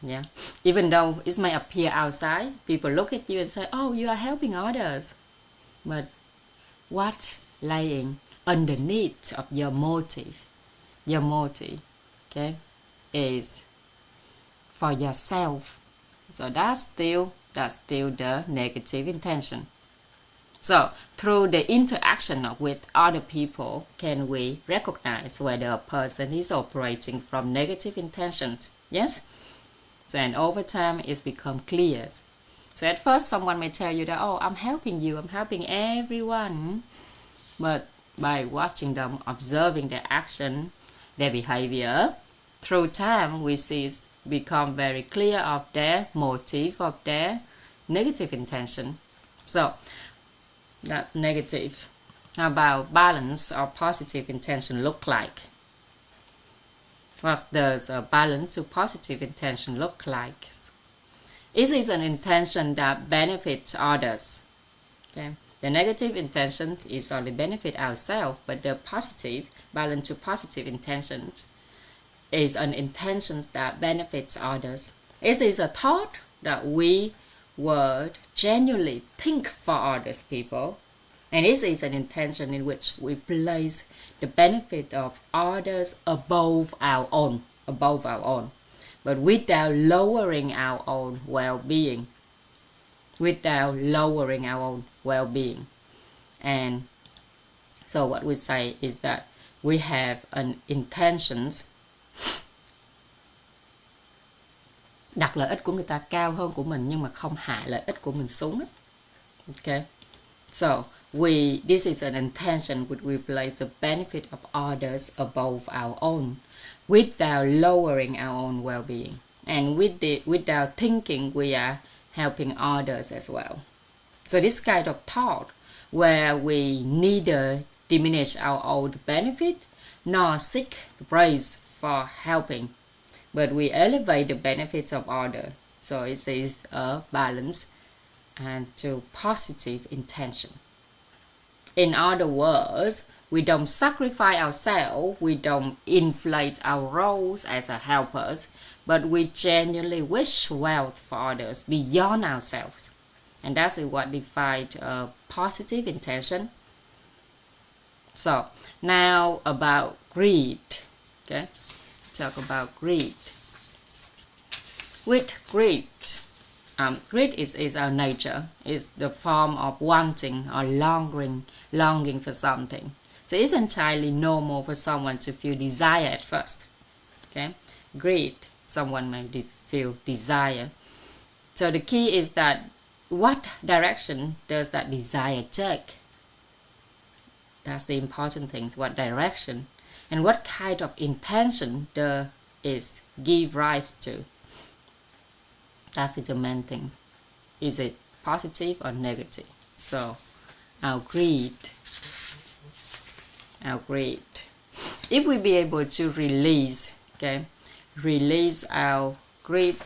yeah, even though it may appear outside, people look at you and say, "Oh, you are helping others," but what lying underneath of your motive, okay, is for yourself. So that's still the negative intention. So through the interaction with other people, can we recognize whether a person is operating from negative intentions? Yes. So and over time it's become clear. So at first someone may tell you that, "Oh, I'm helping you, I'm helping everyone," but by watching them, observing their action, their behavior, through time we see it's become very clear of their motive, of their negative intention. So that's negative. How about balance or positive intention look like? What does a balance to positive intention look like? It is an intention that benefits others. Okay? The negative intention is only benefit ourselves, but the positive, balance to positive intention is an intention that benefits others. It is a thought that we would genuinely think for others people, and this is an intention in which we place the benefit of others above our own, but without lowering our own well-being. without lowering our own well-being. And so what we say is that we have an intentions đặt lợi ích của người ta cao hơn của mình nhưng mà không hạ lợi ích của mình xuống. Okay, so this is an intention which we place the benefit of others above our own without lowering our own well-being, and without thinking we are helping others as well. So this kind of thought where we neither diminish our own benefit nor seek praise for helping, but we elevate the benefits of others. So it is a balance and to positive intention. In other words, we don't sacrifice ourselves, we don't inflate our roles as a helpers, but we genuinely wish wealth for others beyond ourselves. And that's what defines a positive intention. So now about greed. Okay, talk about greed. With greed, greed is our nature. It's the form of wanting or longing for something. So it's entirely normal for someone to feel desire at first. Okay, greed, someone may feel desire. So the key is that what direction does that desire take? That's the important thing. What direction and what kind of intention does it give rise to? That's the main thing. Is it positive or negative? So our greed. If we be able to release our greed.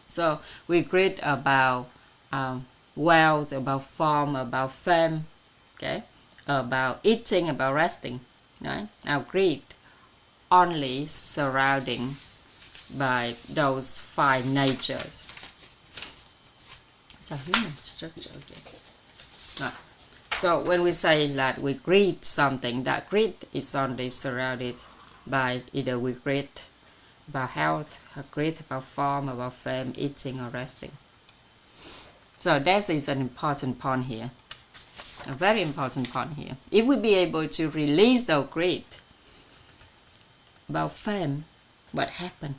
So we greed about wealth, about fame, about fame, okay, about eating, about resting, right? Our greed only surrounding by those 5 natures. So when we say that we greed something, that greed is only surrounded by either we greed about health, or greed about form, about fame, eating or resting. So that is an important point here, a very important point here. If we be able to release the greed about fame, what happened?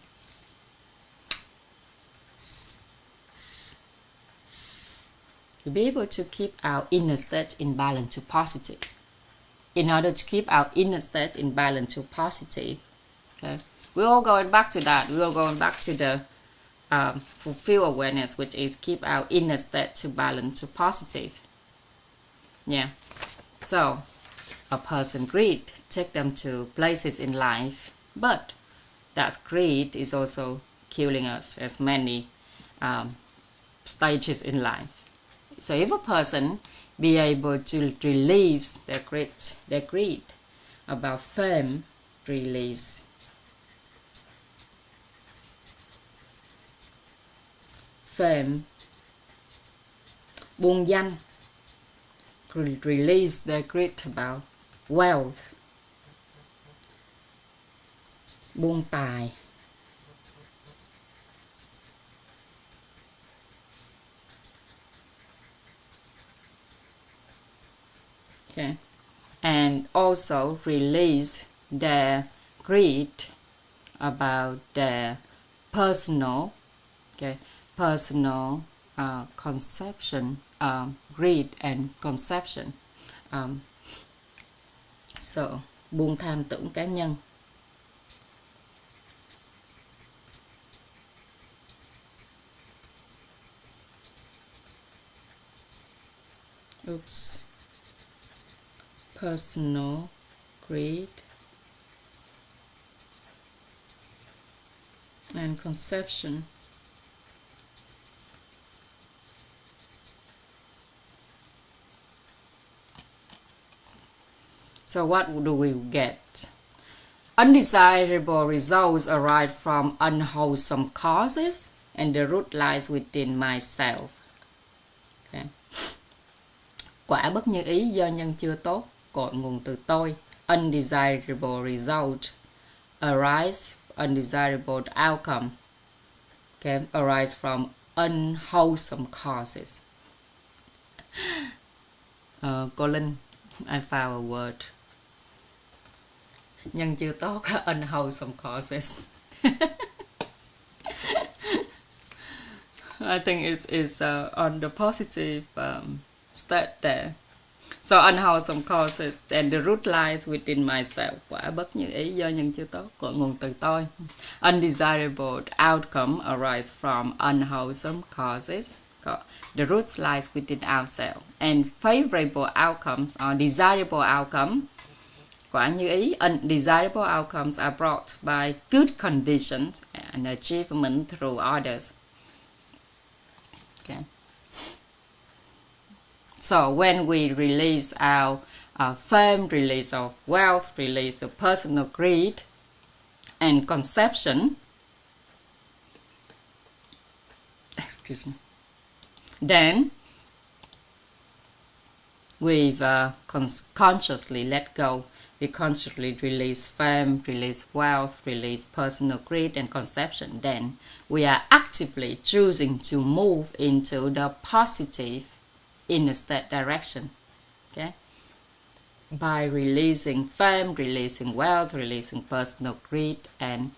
To be able to keep our inner state in balance to positive. In order to keep our inner state in balance to positive, okay, we're all going back to that. We're all going back to the fulfill awareness, which is keep our inner state to balance to positive. Yeah. So a person greed take them to places in life, but that greed is also killing us as many stages in life. So if a person be able to release their greed about fame, release fame, buông danh, release their greed about wealth, buông tài, okay, and also release their greed about their personal, okay, personal conception, greed and conception. So buông tham tưởng cá nhân. Oops. Personal greed and conception. So what do we get? Undesirable results arise from unwholesome causes, and the root lies within myself. Okay. Quả bất như ý do nhân chưa tốt, cội nguồn từ tôi. Undesirable result arise, undesirable outcome, okay, arise from unwholesome causes. Colin, I found a word. Nhân chưa tốt, unwholesome causes. I think it's on the positive state there. So unwholesome causes and the root lies within myself. Quả bất như ý do nhân chưa tốt, của nguồn từ tôi. Undesirable outcome arise from unwholesome causes. The root lies within ourselves. And favorable outcomes or desirable outcome, quả như ý, undesirable outcomes are brought by good conditions and achievement through others. Okay. So when we release our fame, release our wealth, release the personal greed and conception, excuse me, then we've consciously let go. We consciously release fame, release wealth, release personal greed and conception. Then we are actively choosing to move into the positive inner state direction. Okay? By releasing fame, releasing wealth, releasing personal greed and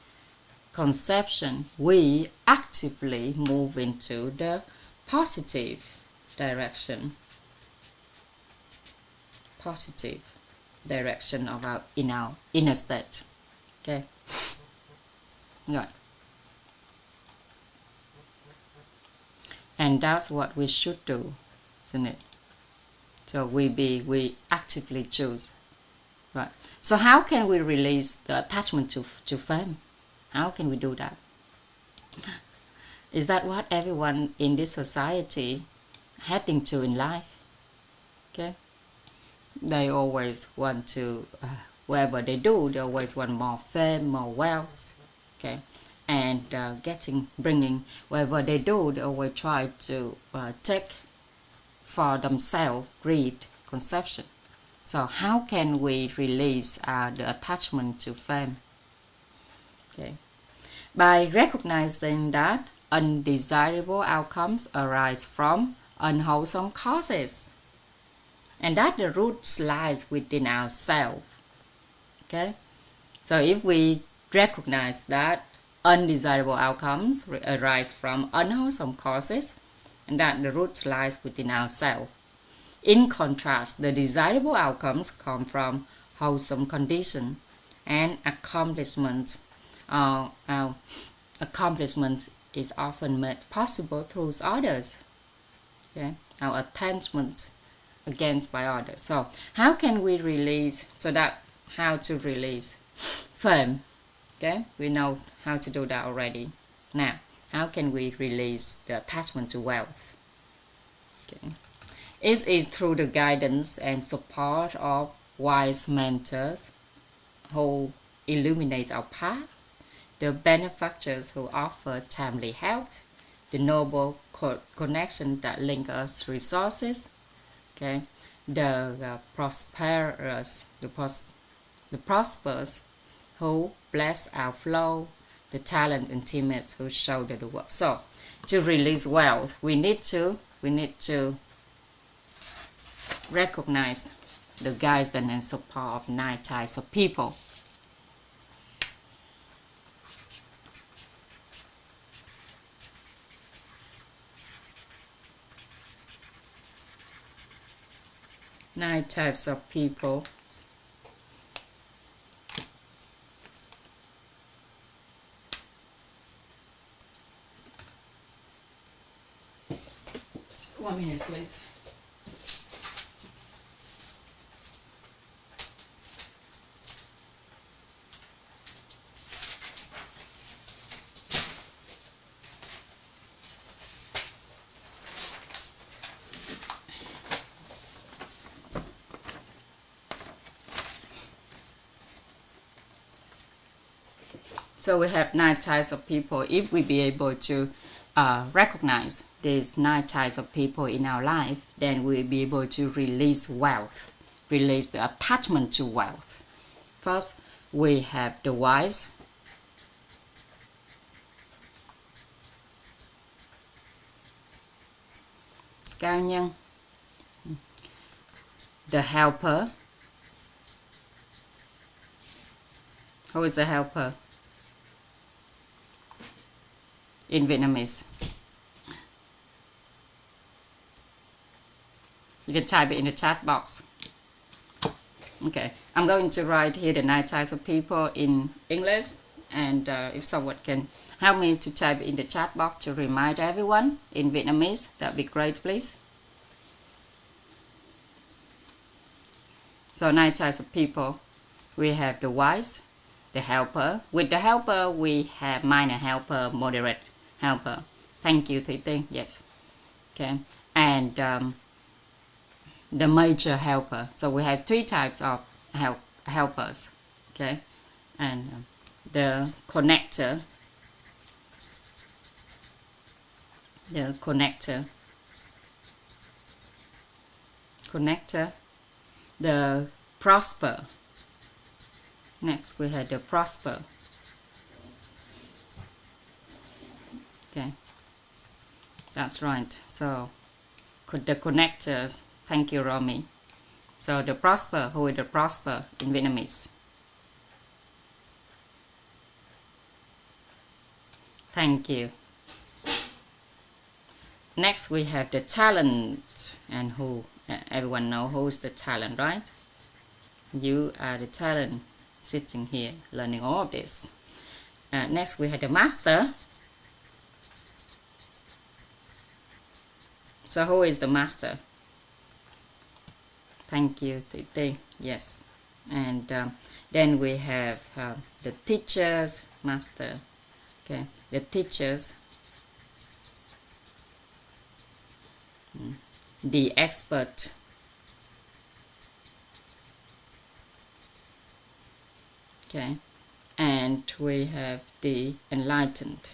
conception, we actively move into the positive direction. Positive direction of our inner state. Okay. Right. And that's what we should do, isn't it? So we actively choose. Right. So how can we release the attachment to fame? How can we do that? Is that what everyone in this society heading to in life? Okay. They always want to, whatever they do, they always want more fame, more wealth, okay, and bringing, whatever they do, they always try to take for themselves greed, conception. So how can we release the attachment to fame? Okay, by recognizing that undesirable outcomes arise from unwholesome causes. And that the roots lies within ourselves. Okay? So if we recognize that undesirable outcomes arise from unwholesome causes, and that the roots lies within ourselves. In contrast, the desirable outcomes come from wholesome condition and accomplishment. Our accomplishment is often made possible through others. Okay? Our attachment against by others. So how can we release, how to release fame? Okay, we know how to do that already. Now, how can we release the attachment to wealth? Okay, is it through the guidance and support of wise mentors who illuminate our path, the benefactors who offer timely help, the noble connection that link us resources, okay, the prosperous who bless our flow, the talent and teammates who shoulder the work. So to release wealth, we need to recognize the guidance and support of 9 types of people. Nine types of people. One minute, please. So we have 9 types of people. If we be able to recognize these 9 types of people in our life, then we'll be able to release wealth, release the attachment to wealth. First, we have the wise. Cao nhân. The helper. Who is the helper in Vietnamese? You can type it in the chat box. Okay, I'm going to write here the 9 types of people in English, and if someone can help me to type it in the chat box to remind everyone in Vietnamese, that'd be great, please. So 9 types of people. We have the wise, the helper. With the helper, we have minor helper, moderate helper. Thank you, Thủy Tiên. Yes. Okay. And the major helper. So we have 3 types of helpers. Okay. And the connector. The connector. The prosper. Next we have the prosper. Okay, that's right. So the connectors. Thank you, Romy. So the prosper. Who is the prosper in Vietnamese? Thank you. Next we have the talent, and who everyone know who's the talent, right? You are the talent sitting here learning all of this. Next we have the master. So who is the master? Thank you, Titi. Yes. And then we have the teachers, master. Okay, the teachers. The expert. Okay, and we have the enlightened.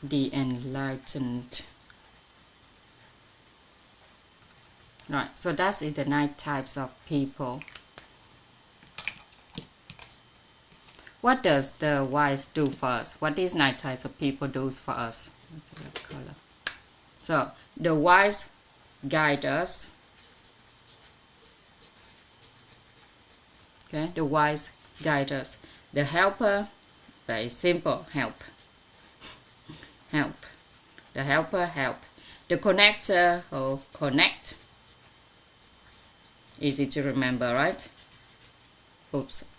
The enlightened. Right, so that's it, the 9 types of people. What does the wise do for us? What these 9 types of people do for us? Color. So the wise guide us. Okay, the wise guide us. The helper, very simple, help. The helper, help. The connector, or connect. Easy to remember, right? Oops.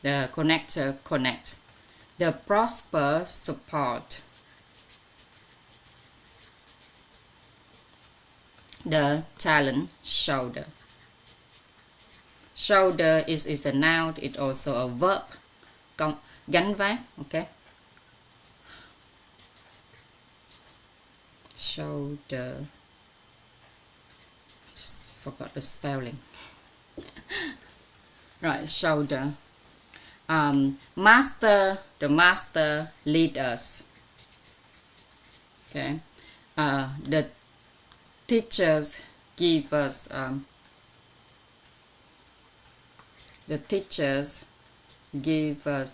The connector, connect. The prosper, support. The talent, shoulder. Shoulder is a noun, it's also a verb. Gánh vác, okay? Shoulder. Just forgot the spelling. Right, shoulder. Master, the master lead us. Okay. The teachers give us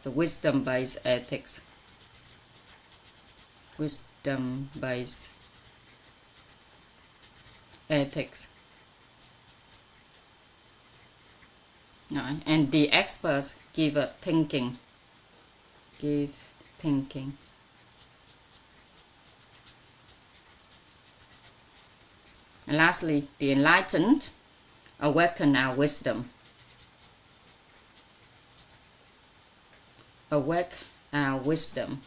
the wisdom-based ethics. Wisdom-based ethics. Right. And the experts give a thinking. And lastly, the enlightened awaken our wisdom. Awake our wisdom.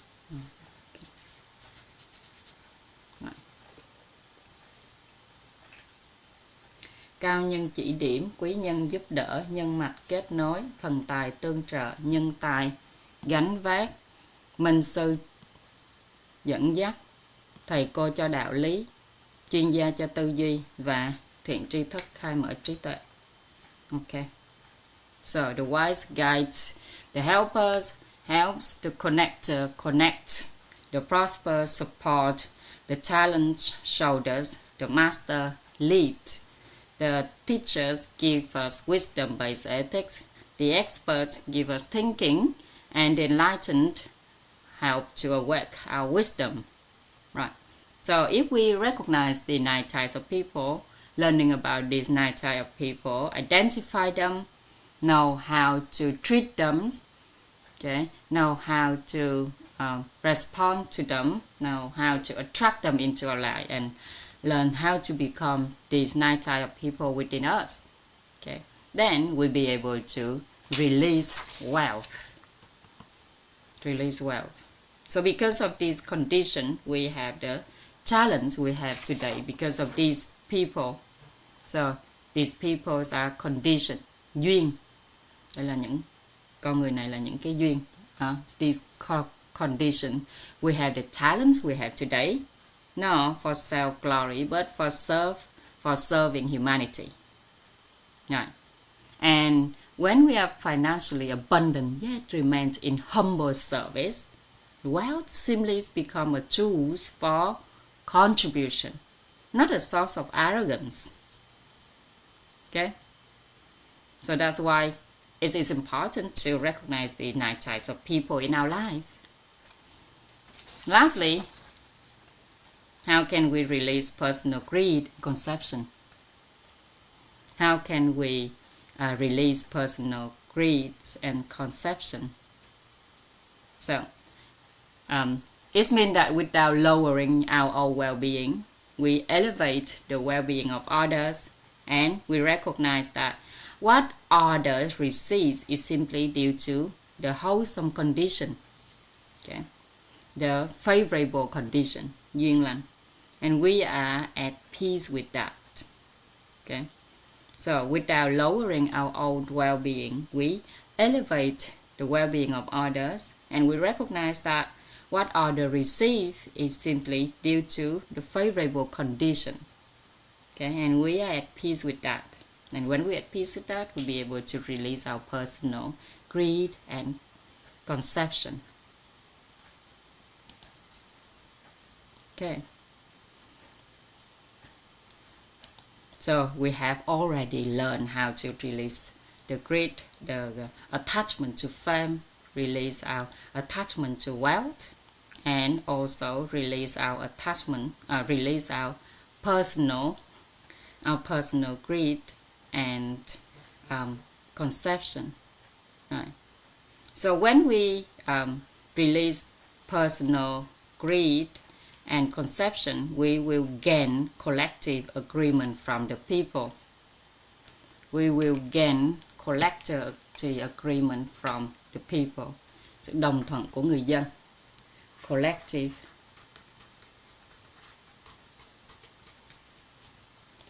Cao nhân chỉ điểm, quý nhân giúp đỡ, nhân mạch kết nối, thần tài tương trợ, nhân tài gánh vác, minh sư dẫn dắt, thầy cô cho đạo lý, chuyên gia cho tư duy và thiện tri thức khai mở trí tuệ. Okay. So the wise guides, the helpers helps, the connector connect, the prosper support, the talent shoulders, the master lead, The teachers give us wisdom-based ethics, the experts give us thinking, and the enlightened help to awake our wisdom. Right. So if we recognize the 9 types of people, learning about these 9 types of people, identify them, know how to treat them, okay, know how to respond to them, know how to attract them into our life, and learn how to become these 9 types of people within us. Okay, then we'll be able to release wealth. Release wealth. So because of this condition, we have the challenge we have today because of these people. So these people are conditioned, duyên. Đây là những con người này là những cái duyên. These condition. We have the talents we have today, not for self-glory, but for serving humanity. Right. And when we are financially abundant yet remains in humble service, wealth simply becomes a tool for contribution, not a source of arrogance. Okay? So that's why it is important to recognize the 9 types of people in our life. Lastly, how can we release personal greed and conception? How can we release personal greed and conception? So, it means that without lowering our own well-being, we elevate the well-being of others, and we recognize that what others receive is simply due to the wholesome condition, okay, the favorable condition, duyên lành, and we are at peace with that. Okay, so without lowering our own well-being, we elevate the well-being of others, and we recognize that what others receive is simply due to the favorable condition. Okay, and we are at peace with that. And when we're at peace with that, we'll be able to release our personal greed and conception. Okay. So we have already learned how to release the greed, the attachment to fame, release our attachment to wealth, and also release our attachment, release our personal greed and conception. Right. So when we release personal greed and conception, we will gain collective agreement from the people. We will gain collective agreement from the people. Sự đồng thuận của người dân. Collective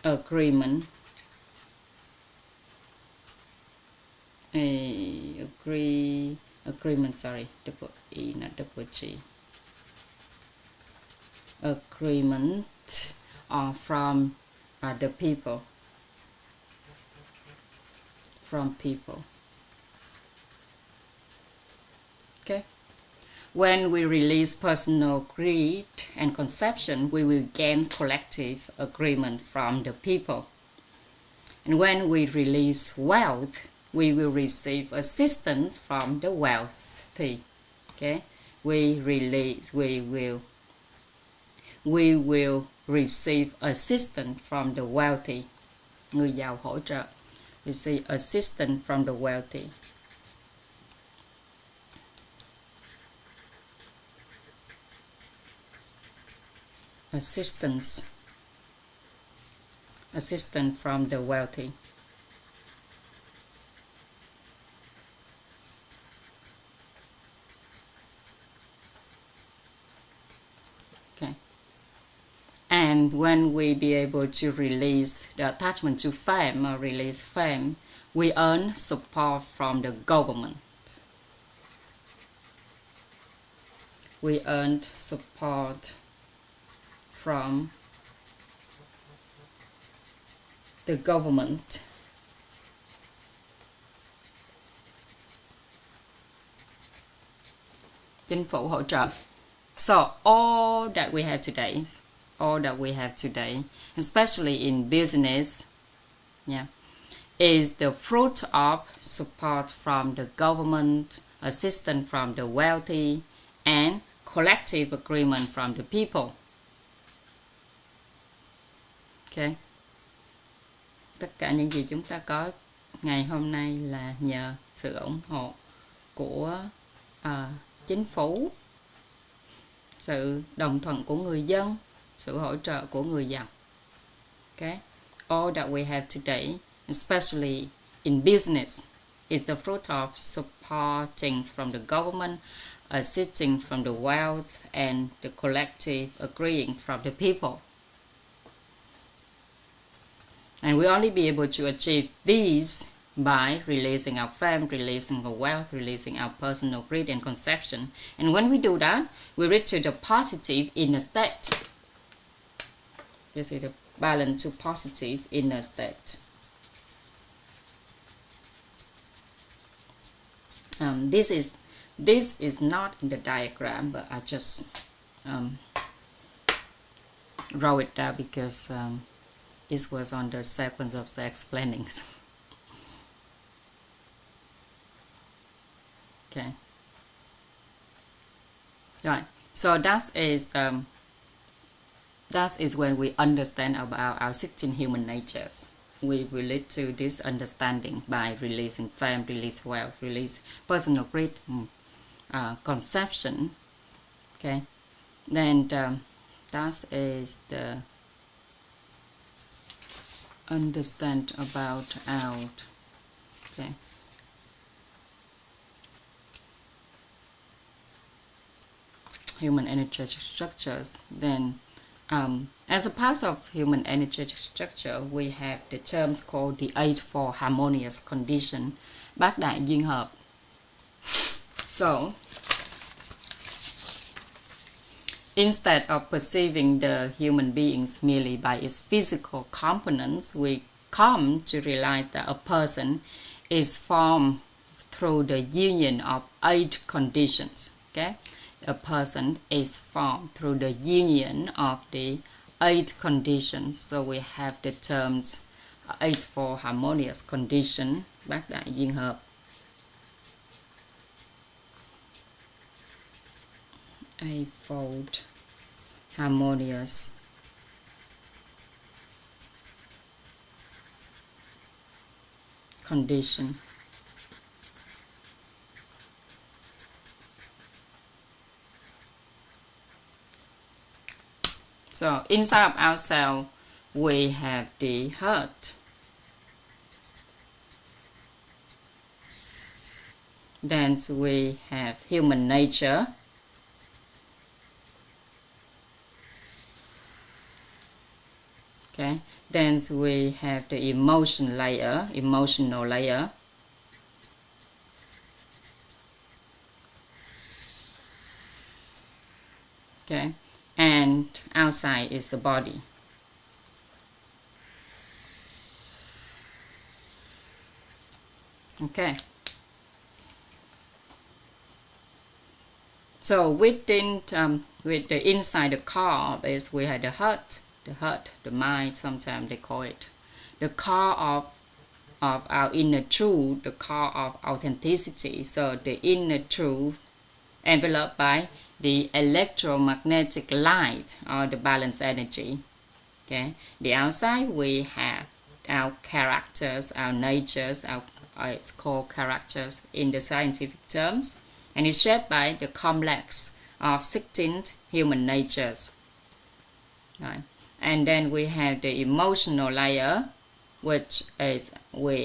agreement. Agreement, sorry, double E, not double G. Agreement from the people. From people. Okay. When we release personal greed and conception, we will gain collective agreement from the people. And when we release wealth, we will receive assistance from the wealthy. Okay, we will receive assistance from the wealthy. Người giàu hỗ trợ. Receive assistance from the wealthy. Assistance from the wealthy. Okay. And when we be able to release the attachment to fame or release fame, we earn support from the government. We earned support from the government. Chính phủ hỗ trợ. So all that we have today, especially in business, yeah, is the fruit of support from the government, assistance from the wealthy, and collective agreement from the people. Okay. Tất cả những gì chúng ta có ngày hôm nay là nhờ sự ủng hộ của chính phủ, sự đồng thuận của người dân, sự hỗ trợ của người giàu. Okay? All that we have today, especially in business, is the fruit of supporting from the government, assisting from the wealth, and the collective agreeing from the people. And we only be able to achieve these by releasing our fame, releasing our wealth, releasing our personal greed and conception. And when we do that, we reach to the positive inner state. This is the balance to positive inner state. This is not in the diagram, but I just wrote it down because it was on the sequence of the explainings. Okay. Right. So that is when we understand about our 16 human natures. We relate to this understanding by releasing fame, release wealth, release personal greed, conception. Okay. Then that is the understand about our human energy structures. Then as a part of human energy structure, we have the terms called the 8-4 harmonious condition, bát đại duyên hợp. So instead of perceiving the human beings merely by its physical components, we come to realize that a person is formed through the union of 8 conditions. Okay? A person is formed through the union of the 8 conditions. So we have the terms 8-4 harmonious condition, bát đại duyên hợp. 8-fold harmonious condition. So inside of ourselves we have the heart, then we have human nature, okay, then we have the emotional layer, okay, and outside is the body. Okay. So within with the inside the core is we have the heart, the mind, sometimes they call it the core of our inner truth, the core of authenticity. So the inner truth enveloped by the electromagnetic light or the balanced energy. Okay, the outside we have our characters, our natures, it's called characters in the scientific terms, and it's shaped by the complex of 16 human natures. Right. And then we have the emotional layer, which is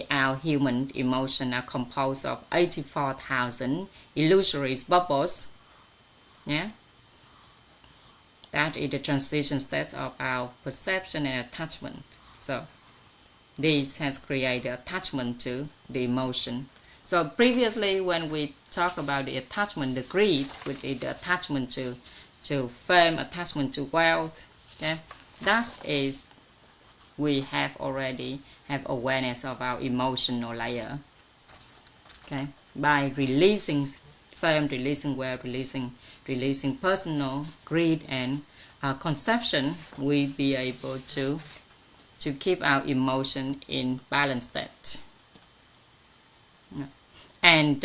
our human emotion are composed of 84,000 illusory bubbles. Yeah, that is the transition steps of our perception and attachment. So this has created attachment to the emotion. So previously when we talk about the attachment, the greed, which is the attachment to fame, attachment to wealth, okay, that is we have already have awareness of our emotional layer. Okay, by releasing fame, releasing wealth, releasing personal greed and conception, we be able to to keep our emotion in balanced state. And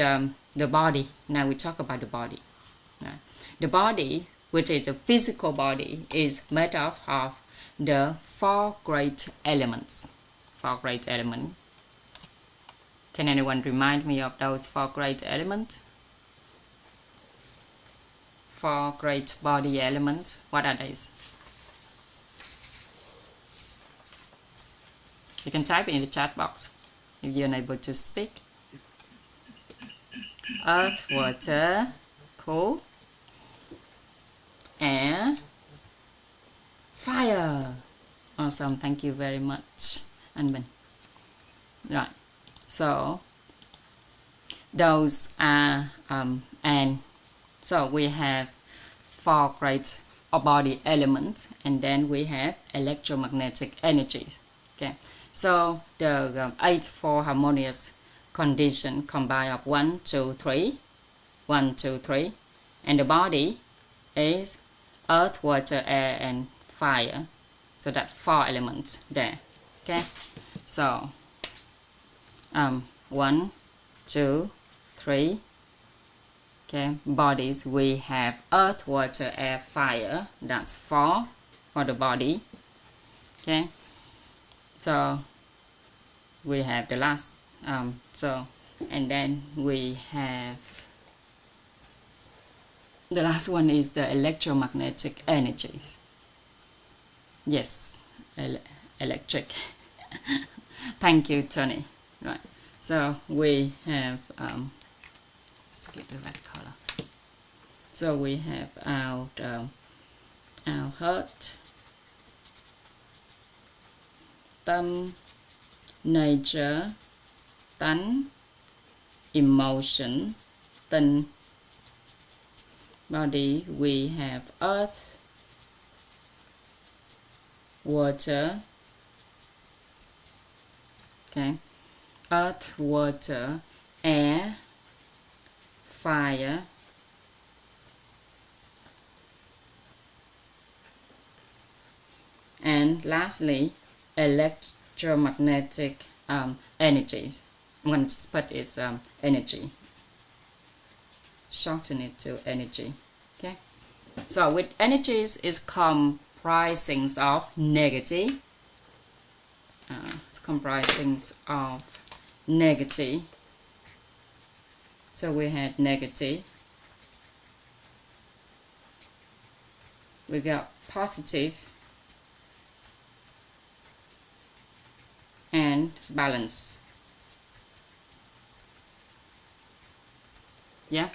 the body, now we talk about the body. The body, which is the physical body, is made up of the 4 great elements. 4 great elements. Can anyone remind me of those 4 great elements? 4 great body elements. What are these? You can type in the chat box if you're unable to speak. Earth, water, cool, air, fire. Awesome, thank you very much, Anbin. Right, so those are and so we have 4 great body elements, and then we have electromagnetic energies. Okay, so the 8-4 harmonious condition combine of 1, 2, 3, 1, 2, 3, and the body is earth, water, air, and fire. So that's 4 elements there. Okay, so 1, 2, 3. Okay, bodies, we have earth, water, air, fire. That's 4 for the body. Okay, so we have the last and then we have the last one is the electromagnetic energies. Yes, electric. Thank you, Tony. Right, so we have let's get the red color. So we have our heart, tâm, nature, tánh, emotion, tinh. Body, we have earth, water, okay, earth, water, air, fire, and lastly electromagnetic energies. I'm going to put its energy, shorten it to energy. Okay, so with energies is comprising of negative, it's comprising of negative. So we had negative, we got positive, and balance. Yeah,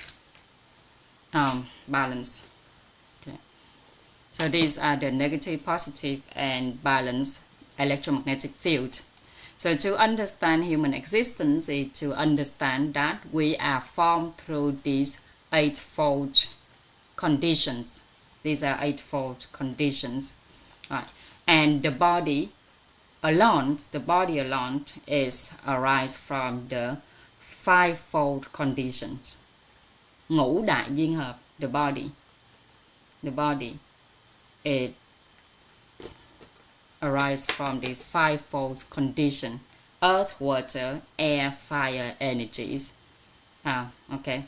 balance. Okay, so these are the negative, positive, and balance electromagnetic field. So to understand human existence is to understand that we are formed through these 8-fold conditions. These are 8-fold conditions, right? And the body alone is arise from the 5-fold conditions. Ngũ đại duyên hợp, the body, it arise from these 5-fold condition: earth, water, air, fire, energies. Okay.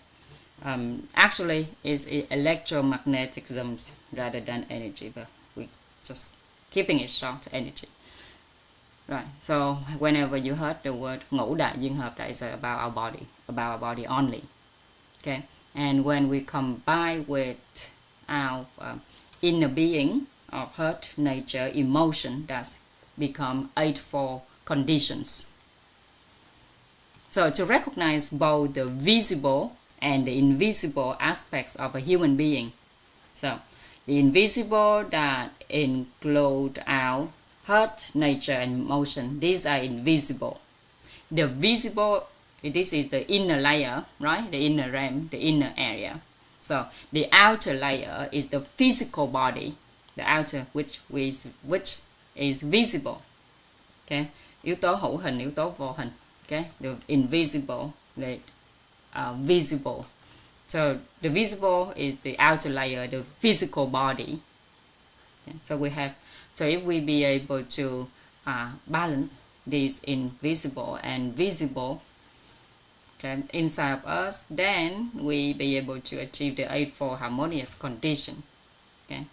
Actually, it's electromagnetisms rather than energy, but we just keeping it short, energy. Right. So whenever you heard the word ngũ đại duyên hợp, that is about our body only. Okay. And when we combine with our inner being of heart, nature, emotion, that's become 8-fold conditions. So to recognize both the visible and the invisible aspects of a human being. So the invisible that include our heart, nature, and emotion, these are invisible. The visible, this is the inner layer, right? The inner realm, the inner area. So the outer layer is the physical body, the outer which is visible. Okay, yếu tố hữu hình, yếu tố vô hình. Okay, the invisible, the visible. So the visible is the outer layer, the physical body. Okay, so we have, so if we be able to balance these invisible and visible, okay, inside of us, then we be able to achieve the eightfold harmonious condition. Okay,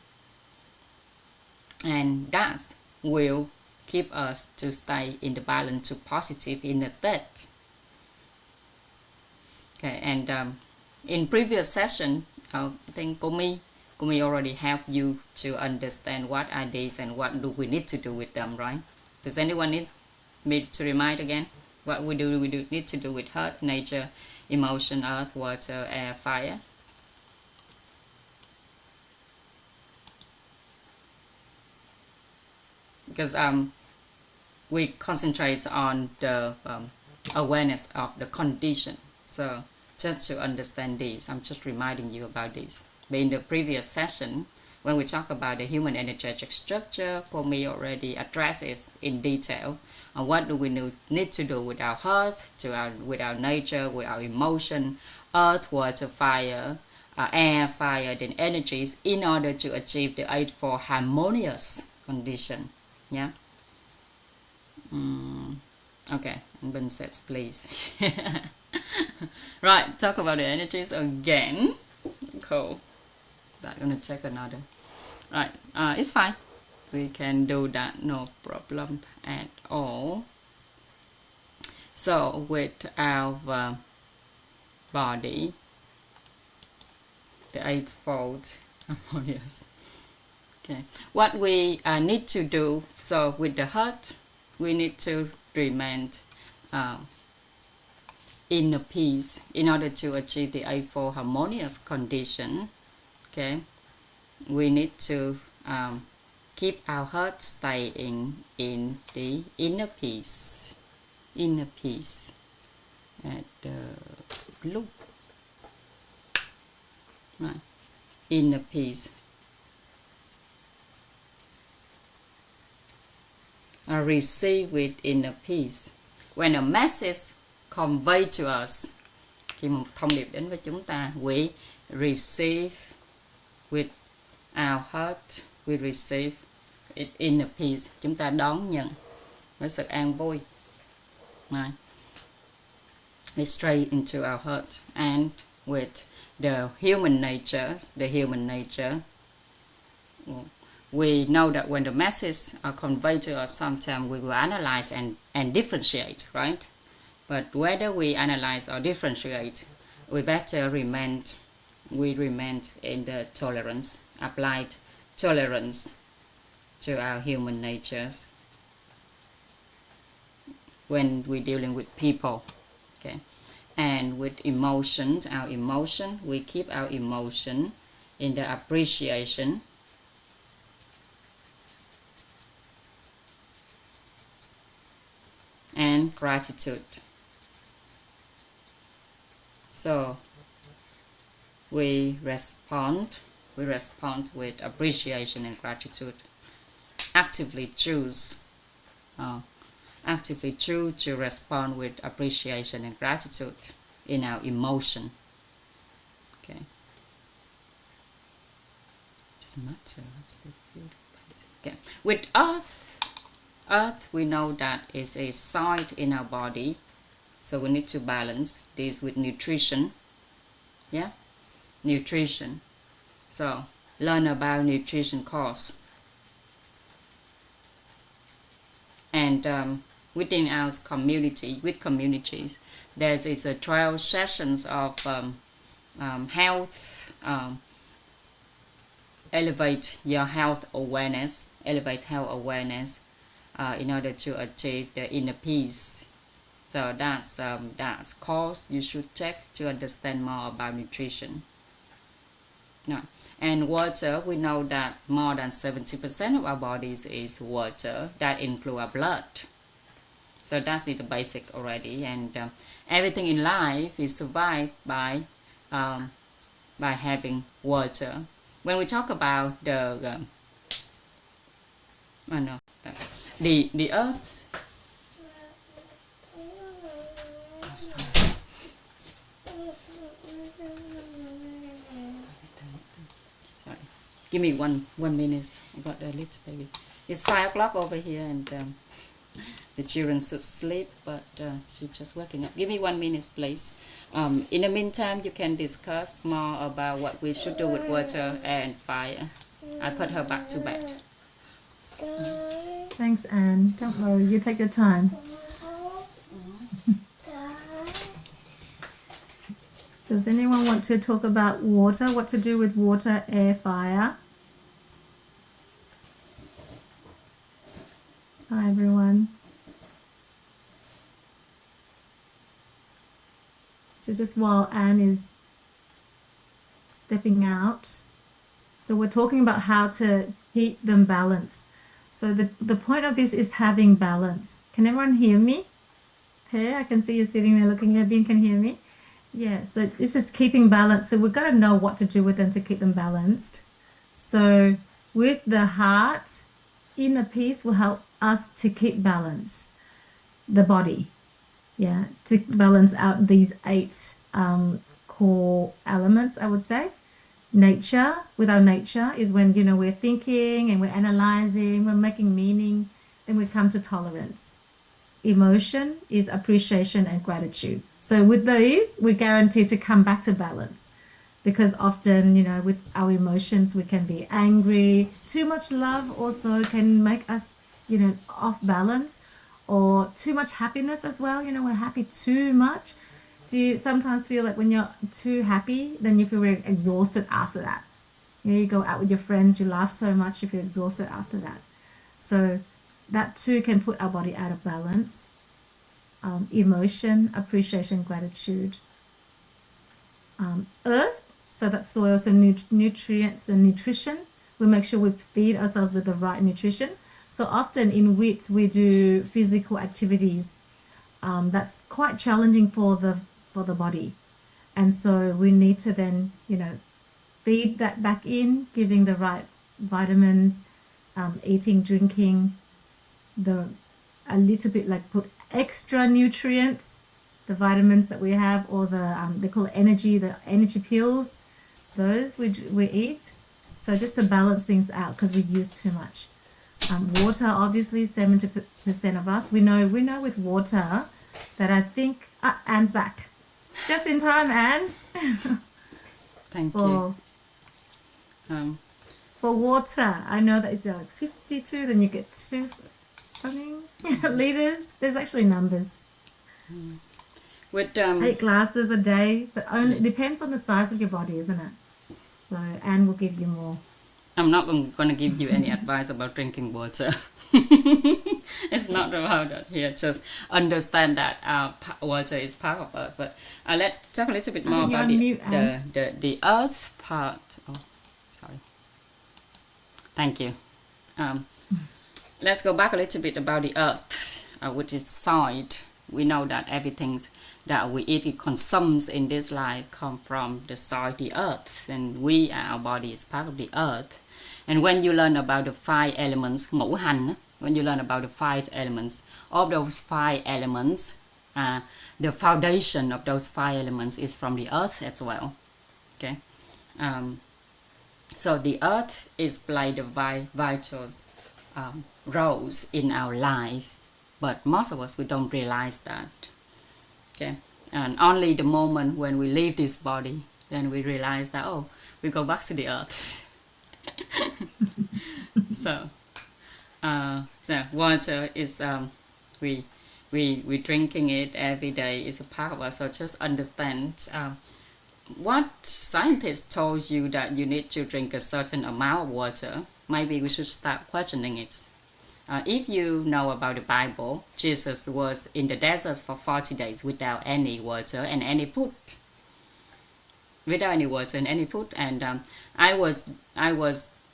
and that will keep us to stay in the balance to positive inner state. Okay, and in previous session, I think Komi already helped you to understand what are these and what do we need to do with them, right? Does anyone need me to remind again what we need to do with earth, nature, emotion, earth, water, air, fire? Because we concentrate on the awareness of the condition. So just to understand this, I'm just reminding you about this. But in the previous session, when we talk about the human energetic structure, Komi already addressed it in detail. And what do we need to do with our earth, with our nature, with our emotion, earth, water, fire, air, fire, then energies, in order to achieve the eightfold harmonious condition. Yeah. Okay, and Ben says please. Right, talk about the energies again. Cool. That's gonna take another. Right, it's fine. We can do that, no problem at all. So with our body, the eightfold harmonious. Okay, what we need to do, so with the heart, we need to remain inner peace in order to achieve the eightfold harmonious condition. Okay, we need to keep our heart staying in the inner peace at the blue, right? Inner peace. Receive with inner peace. When a message conveyed to us, khi một thông điệp đến với chúng ta, we receive with our heart, we receive it in a peace. Chúng ta đón nhận với sự an vui. Right. It's straight into our heart. And with the human nature, we know that when the messages are conveyed to us, sometimes we will analyze and differentiate, right? But whether we analyze or differentiate, we better remain in the tolerance, applied tolerance to our human natures when we're dealing with people. Okay, and with emotions, our emotion, we keep our emotion in the appreciation and gratitude. So we respond with appreciation and gratitude. Actively choose to respond with appreciation and gratitude in our emotion. Okay. Doesn't matter. I'm still feeling it. Okay. With earth, we know that is a site in our body, so we need to balance this with nutrition. Yeah, nutrition. So learn about nutrition course. And within our communities, there is a 12 sessions of health, elevate health awareness in order to achieve the inner peace. So that's course you should take to understand more about nutrition. No. And water, we know that more than 70% of our bodies is water. That includes our blood. So that's the basic already. And everything in life is survived by having water. When we talk about the the earth. Sorry. Give me one minute. I got a little baby. It's 5 o'clock over here, and the children should sleep, but she's just waking up. Give me 1 minute, please. In the meantime, you can discuss more about what we should do with water and fire. I put her back to bed. Thanks, Anne. Don't worry, you take your time. Does anyone want to talk about water? What to do with water, air, fire? Hi, everyone. Just while Anne is stepping out. So we're talking about how to keep them balanced. So the point of this is having balance. Can everyone hear me? Hey, I can see you sitting there looking at me. Can you hear me? Yeah, so this is keeping balance. So we've got to know what to do with them to keep them balanced. So with the heart, inner peace will help us to keep balance, the body. Yeah, to balance out these 8 core elements, I would say. Nature, with our nature, is when, you know, we're thinking and we're analyzing, we're making meaning, then we come to tolerance. Emotion is appreciation and gratitude. So with these, we're guaranteed to come back to balance, because often, you know, with our emotions, we can be angry. Too much love also can make us, you know, off balance, or too much happiness as well. You know, we're happy too much. Do you sometimes feel like when you're too happy, then you feel very exhausted after that? You know, you go out with your friends, you laugh so much, you feel exhausted after that. So that too can put our body out of balance. Emotion, appreciation, gratitude. Earth, so that's soil, so nutrients and nutrition. We make sure we feed ourselves with the right nutrition. So often in WIT, we do physical activities. That's quite challenging for the body. And so we need to then, you know, feed that back in, giving the right vitamins, eating, drinking, a little bit, like put extra nutrients, the vitamins that we have, or they call it the energy pills, those we eat. So just to balance things out, because we use too much. Water, obviously, 70% of us. We know with water that I think, Anne's back. Just in time, Anne. Thank you. For water, I know that it's like 52, then you get 2 something liters. There's actually numbers. With 8 glasses a day, but only depends on the size of your body, isn't it? So Anne will give you more. I'm not going to give you any advice about drinking water. It's not about that here. Just understand that water is part of Earth. But let's talk a little bit more about the Earth part. Oh, sorry. Thank you. Let's go back a little bit about the Earth, which is soil. We know that everything that we eat, it consumes in this life, come from the soil, the Earth, and our body is part of the Earth. And when you learn about the 5 elements, ngũ hành, when you learn about the 5 elements, of those 5 elements, the foundation of those 5 elements is from the Earth as well. Okay, so the Earth is play the vital roles in our life, but most of us, we don't realize that. Okay, and only the moment when we leave this body, then we realize that, oh, we go back to the Earth. So water is we drinking it every day, is a part of us. So just understand what scientists told you that you need to drink a certain amount of water. Maybe we should start questioning it. If you know about the Bible, Jesus was in the desert for 40 days without any water and any food. And I was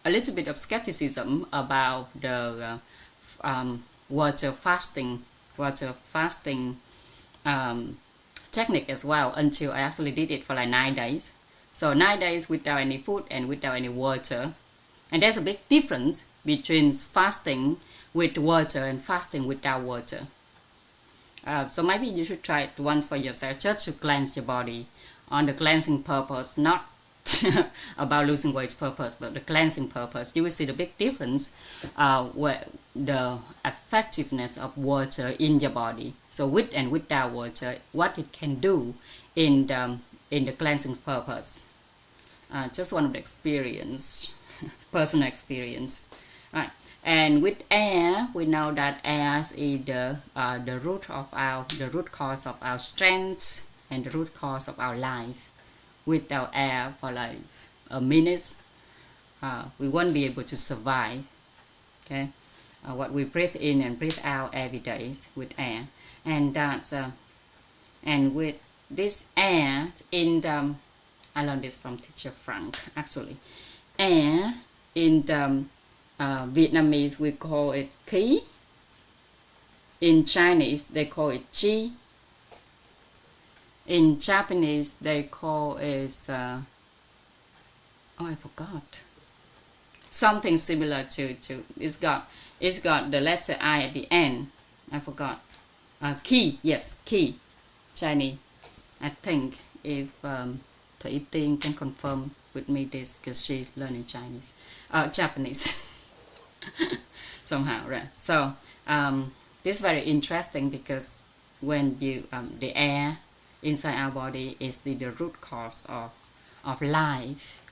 a little bit of skepticism about the water fasting technique as well, until I actually did it for like 9 days. So 9 days without any food and without any water. And there's a big difference between fasting with water and fasting without water. So maybe you should try it once for yourself, just to cleanse your body on the cleansing purpose, not about losing weight purpose, but the cleansing purpose, you will see the big difference where the effectiveness of water in your body. So with and without water, what it can do in the cleansing purpose. Just one of the experience, personal experience, right? And with air, we know that air is the root cause of our strength and the root cause of our life. Without air for like a minute, we won't be able to survive. Okay, what we breathe in and breathe out every day is with air, and that's and with this air in the, I learned this from teacher Frank actually. Air in the Vietnamese we call it khí. In Chinese they call it chi. In Japanese they call it I forgot, something similar to it's got the letter I at the end. I forgot. Ki, yes, ki, Chinese. I think if Thủy Tiên can confirm with me this, because she learning Chinese, Japanese somehow, right? So this is very interesting because when you the air inside our body is the root cause of life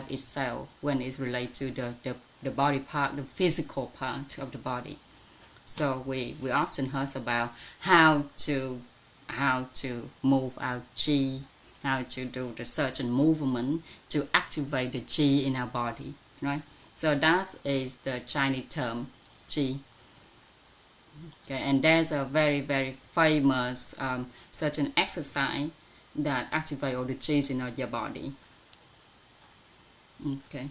itself, when it's related to the body part, the physical part of the body. So we often heard about how to move our chi, how to do the certain movement to activate the chi in our body, right? So that is the Chinese term chi. Okay, and there's a very, very famous certain exercise that activate all the chi in your body. Okay.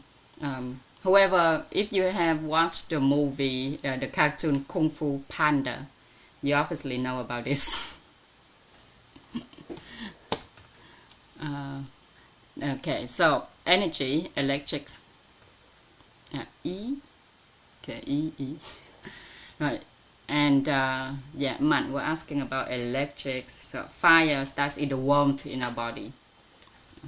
However, if you have watched the movie, the cartoon Kung Fu Panda, you obviously know about this. Okay, so energy, electric, E, okay, E, right. And yeah, Man, we're asking about electrics. So fire starts in the warmth in our body.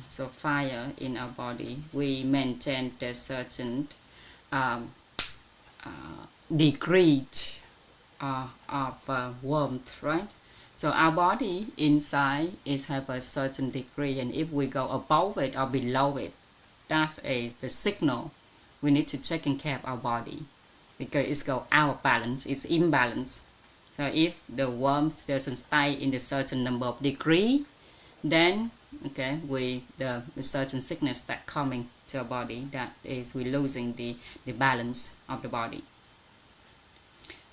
So fire in our body, we maintain a certain degree of warmth, right? So our body inside is have a certain degree, and if we go above it or below it, that is the signal we need to take care of our body, because it's go out of balance, it's imbalance. So if the warmth doesn't stay in a certain number of degree, then okay, the certain sickness that coming to our body, that is we're losing the balance of the body.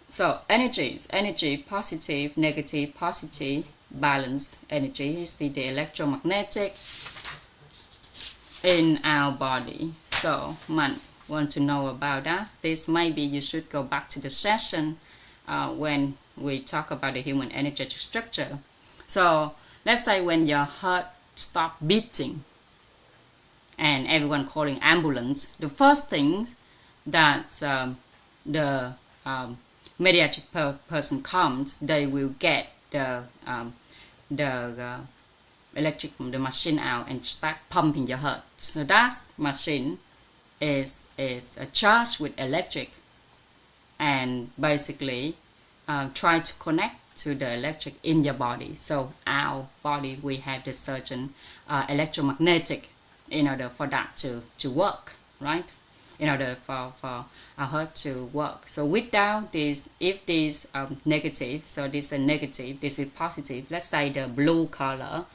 So energy, positive, negative, positive, balance energy is the electromagnetic in our body. So Man want to know about that. This maybe you should go back to the session when we talk about the human energetic structure. So let's say when your heart stop beating and everyone calling ambulance, the first thing that the mediatic person comes, they will get the electric from the machine out and start pumping your heart. So that machine is charged with electric, and basically try to connect to the electric in your body. So our body, we have the certain electromagnetic in order for that to work, right? In order for our heart to work. So without this, if this negative, so this is negative, this is positive. Let's say the blue color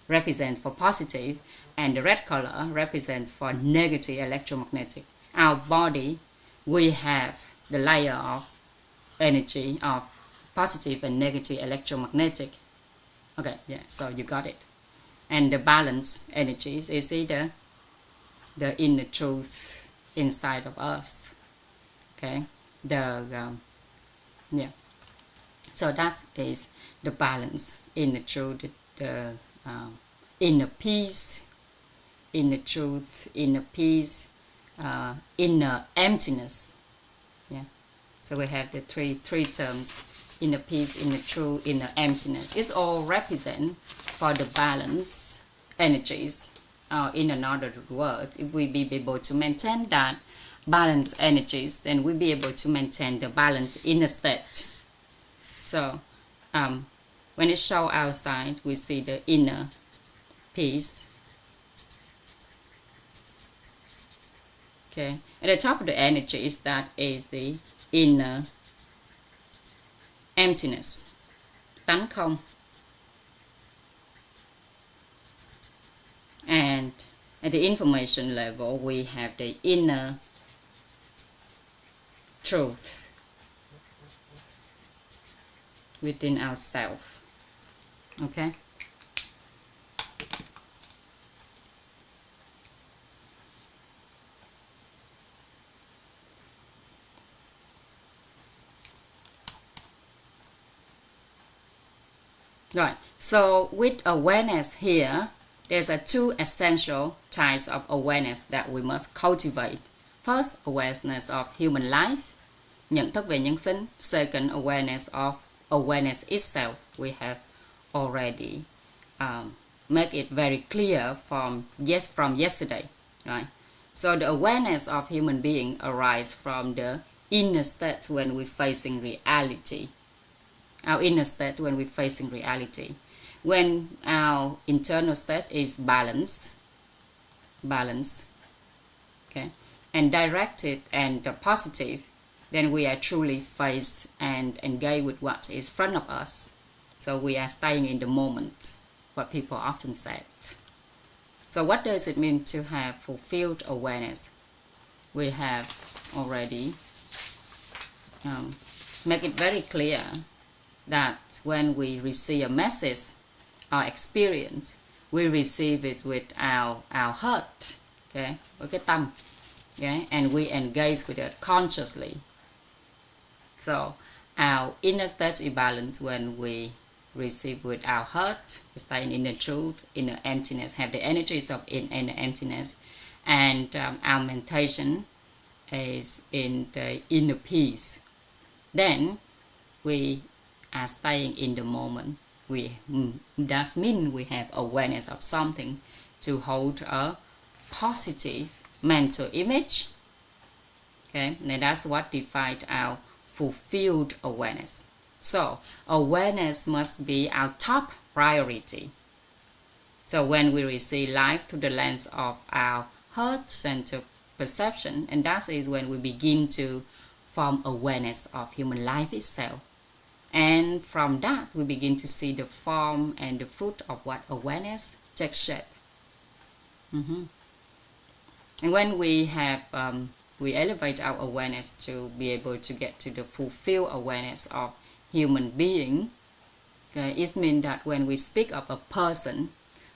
represents for positive and the red color represents for negative electromagnetic. Our body, we have the layer of energy of positive and negative electromagnetic. Okay, yeah, so you got it. And the balance energies is either the inner truth inside of us. Okay, yeah. So that is the balance, inner truth, the inner peace, inner truth, inner peace, inner emptiness. Yeah. So we have the three terms: inner peace, inner truth, inner emptiness. It's all represent for the balance energies in another word, if we be able to maintain that balanced energies, then we'll be able to maintain the balanced inner state. So when it shows outside, we see the inner peace. Okay, at the top of the energies, that is the inner emptiness, tánh không. And at the information level, we have the inner truth within ourselves. Okay. Right. So with awareness here, there's two essential types of awareness that we must cultivate. First, awareness of human life, nhận thức về nhân sinh. Second, awareness of awareness itself. We have already make it very clear from yesterday, right? So the awareness of human being arises from the inner state when we're facing reality. Our inner state when we're facing reality. When our internal state is balanced, okay, and directed and positive, then we are truly faced and engaged with what is in front of us. So we are staying in the moment, what people often say. So what does it mean to have fulfilled awareness? We have already make it very clear that when we receive a message or experience, we receive it with our heart, okay, với cái tâm, okay, and we engage with it consciously. So our inner state is balanced when we receive with our heart, staying in the truth, inner emptiness, have the energies of inner emptiness, and our meditation is in the inner peace. Then we are staying in the moment. That means we have awareness of something to hold a positive mental image. Okay, and that's what defines our fulfilled awareness. So awareness must be our top priority. So when we receive life through the lens of our heart-centered perception, and that is when we begin to form awareness of human life itself. And from that, we begin to see the form and the fruit of what awareness takes shape. And when we have, we elevate our awareness to be able to get to the fulfilled awareness of human being, okay, it means that when we speak of a person,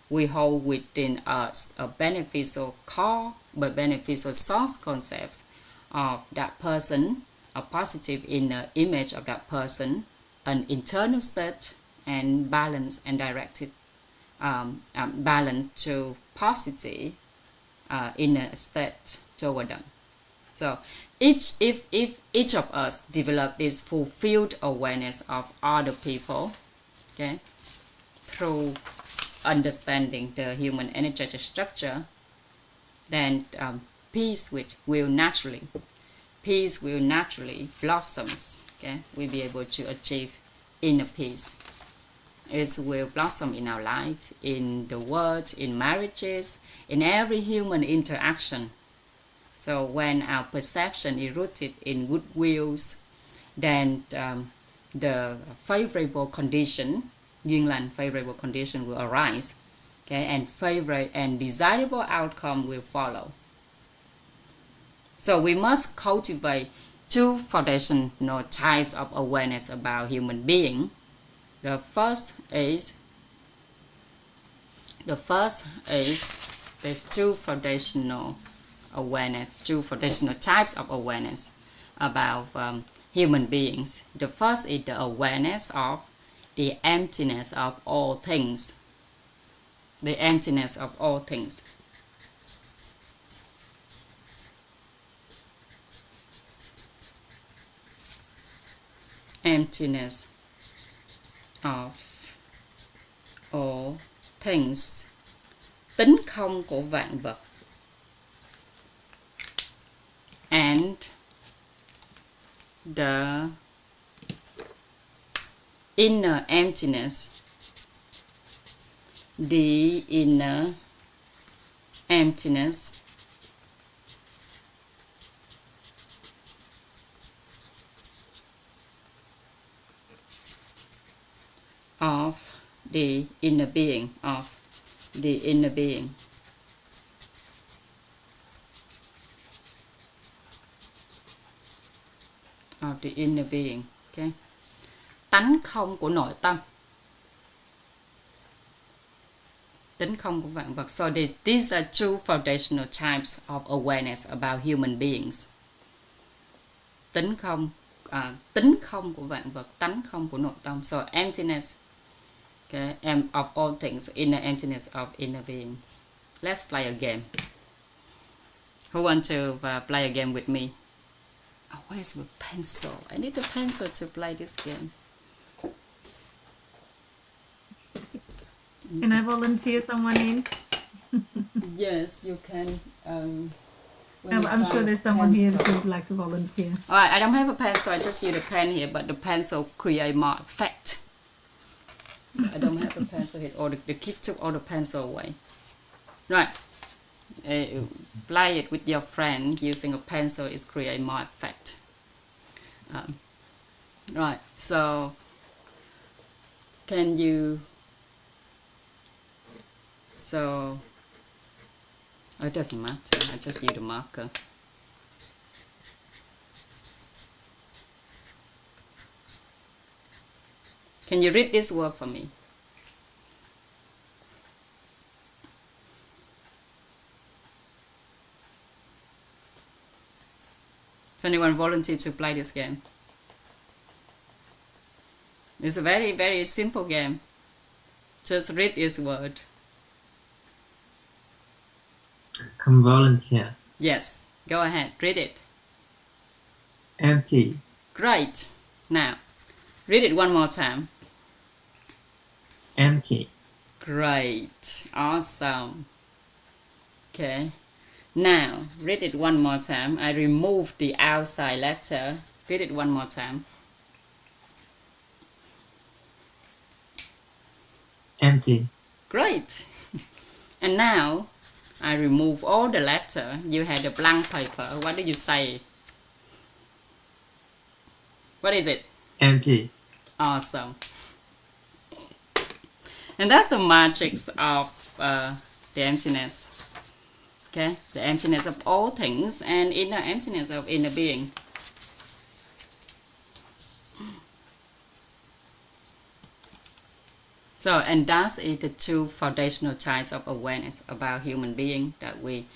we hold within us a beneficial core, but beneficial source concepts of that person, a positive inner image of that person, an internal state, and balance and directed balance to positive inner state toward them. So if each of us develop this fulfilled awareness of other people, okay, through understanding the human energetic structure, then peace will naturally blossoms. Okay, we'll be able to achieve inner peace. It will blossom in our life, in the world, in marriages, in every human interaction. So when our perception is rooted in goodwills, then the favorable condition, duyên lành, favorable condition will arise, okay, and favorable and desirable outcome will follow. So we must cultivate two foundational types of awareness about human being. The first is there's two foundational types of awareness about human beings. The first is the awareness of the emptiness of all things. The emptiness of all things. Emptiness of all things. tính không của vạn vật, and the inner emptiness, the inner emptiness of the inner being, of the inner being. Of the inner being. Okay. Tánh không của nội tâm, tính không của vạn vật. So these are two foundational types of awareness about human beings. Tính không của vạn vật, tánh không của nội tâm. So emptiness, okay, of all things, inner emptiness of inner being. Let's play a game. Who want to play a game with me? Oh, where's the pencil? I need a pencil to play this game. Can I volunteer someone in? Yes, you can. I'm sure there's someone here who would like to volunteer. Alright, I don't have a pencil, I just use a pen here, but the pencil create more effect. I don't have a pencil here, or the kid took all the pencil away. Right, play it with your friend using a pencil is create more effect. Right, so can you, so it doesn't matter, I just use a marker. Can you read this word for me? Does anyone volunteer to play this game? It's a very, very simple game. Just read this word. Come volunteer. Yes, go ahead, read it. Empty. Great. Now, read it one more time. Empty. Great. Awesome. Okay. Now, read it one more time. I removed the outside letter. Read it one more time. Empty. Great. And now, I remove all the letter. You had a blank paper. What did you say? What is it? Empty. Awesome. And that's the magic of the emptiness. Okay, the emptiness of all things and inner emptiness of inner being. So, and that is the two foundational types of awareness about human being that we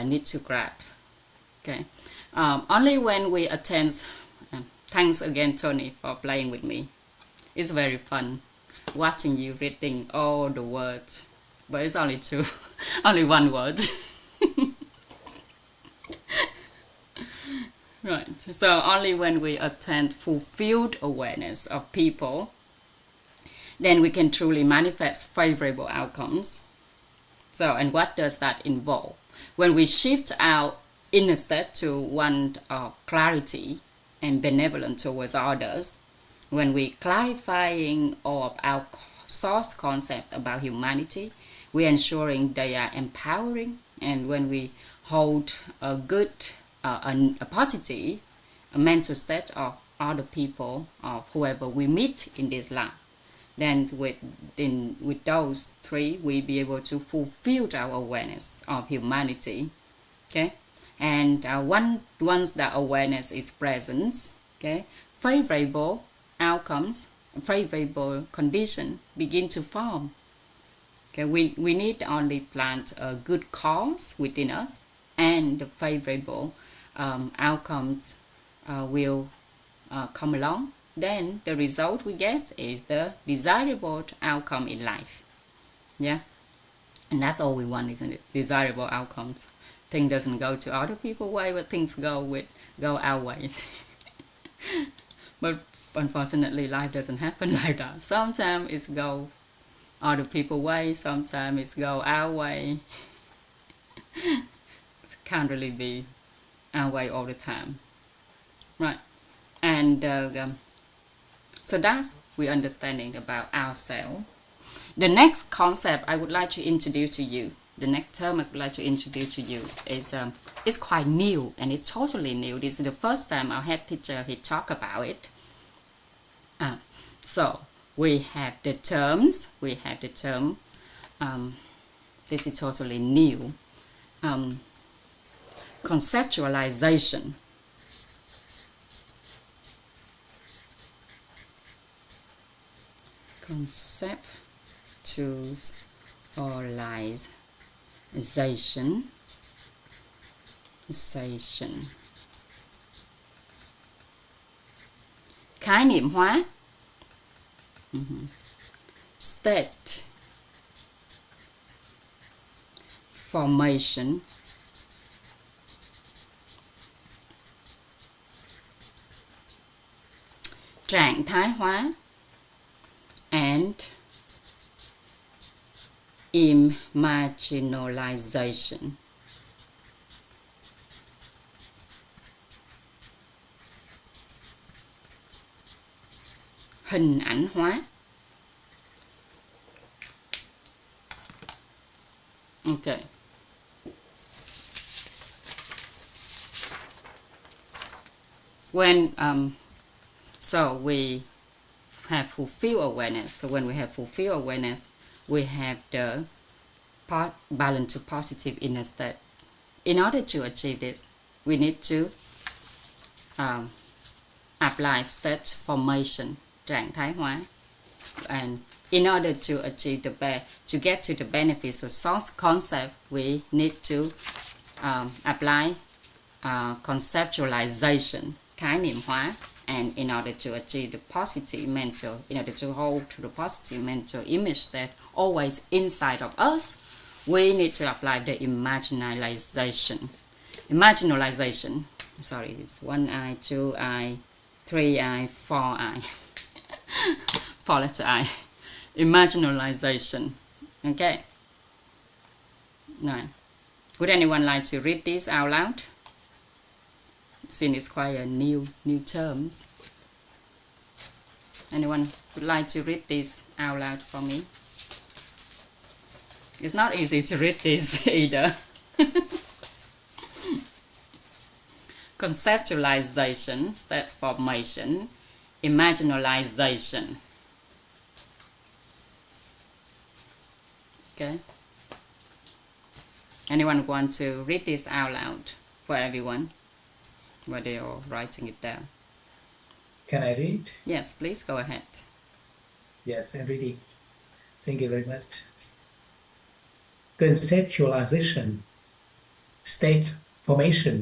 need to grasp. Okay, only when we attend. Thanks again, Tony, for playing with me. It's very fun watching you reading all the words, but it's only two, only one word. Right. So only when we attain fulfilled awareness of people, then we can truly manifest favorable outcomes. So, and what does that involve? When we shift our inner state to one of clarity and benevolence towards others, when we clarifying all of our source concepts about humanity, we ensuring they are empowering, and when we hold a good, a positive, a mental state of other people, of whoever we meet in this life, then with those three, we be able to fulfill our awareness of humanity. Okay, and once that awareness is present, okay, favorable outcomes, favorable condition begin to form. Okay, we need only plant a good cause within us, and the favorable outcomes will come along. Then the result we get is the desirable outcome in life. Yeah, and that's all we want, isn't it? Desirable outcomes. Things doesn't go to other people's way, but things go our way. But unfortunately, life doesn't happen like that. Sometimes it's go other people's way. Sometimes it's go our way. It can't really be our way all the time, right? And so that's we understanding about ourselves. The next concept I would like to introduce to you, the next term I would like to introduce to you is it's quite new, and it's totally new. This is the first time our head teacher he talk about it. So we have the terms. We have the term. This is totally new. Conceptualization. Conceptualization. Khái niệm hóa. State. Formation. Trạng thái hóa. And imaginalization. Hình ảnh hóa. Okay. When so we have fulfill awareness. So when we have fulfill awareness, we have the balance to positive inner state. In order to achieve this, we need to apply state formation, trạng thái hóa, and in order to achieve to get to the benefits of source concept, we need to apply conceptualization, khái niệm hóa. And in order to achieve the positive mental, in order to hold to the positive mental image that always inside of us, we need to apply the imaginalization. Sorry, it's 1 I, 2 I, 3 I, 4 I. 4 letter I. Imaginalization. Okay. Now, would anyone like to read this out loud? Since it's quite a new terms. Anyone would like to read this out loud for me? It's not easy to read this either. Conceptualization, state formation, imaginalization. Okay. Anyone want to read this out loud for everyone? While they are writing it down. Can I read? Yes, please go ahead. Yes, I'm reading. Thank you very much. Conceptualization, state formation,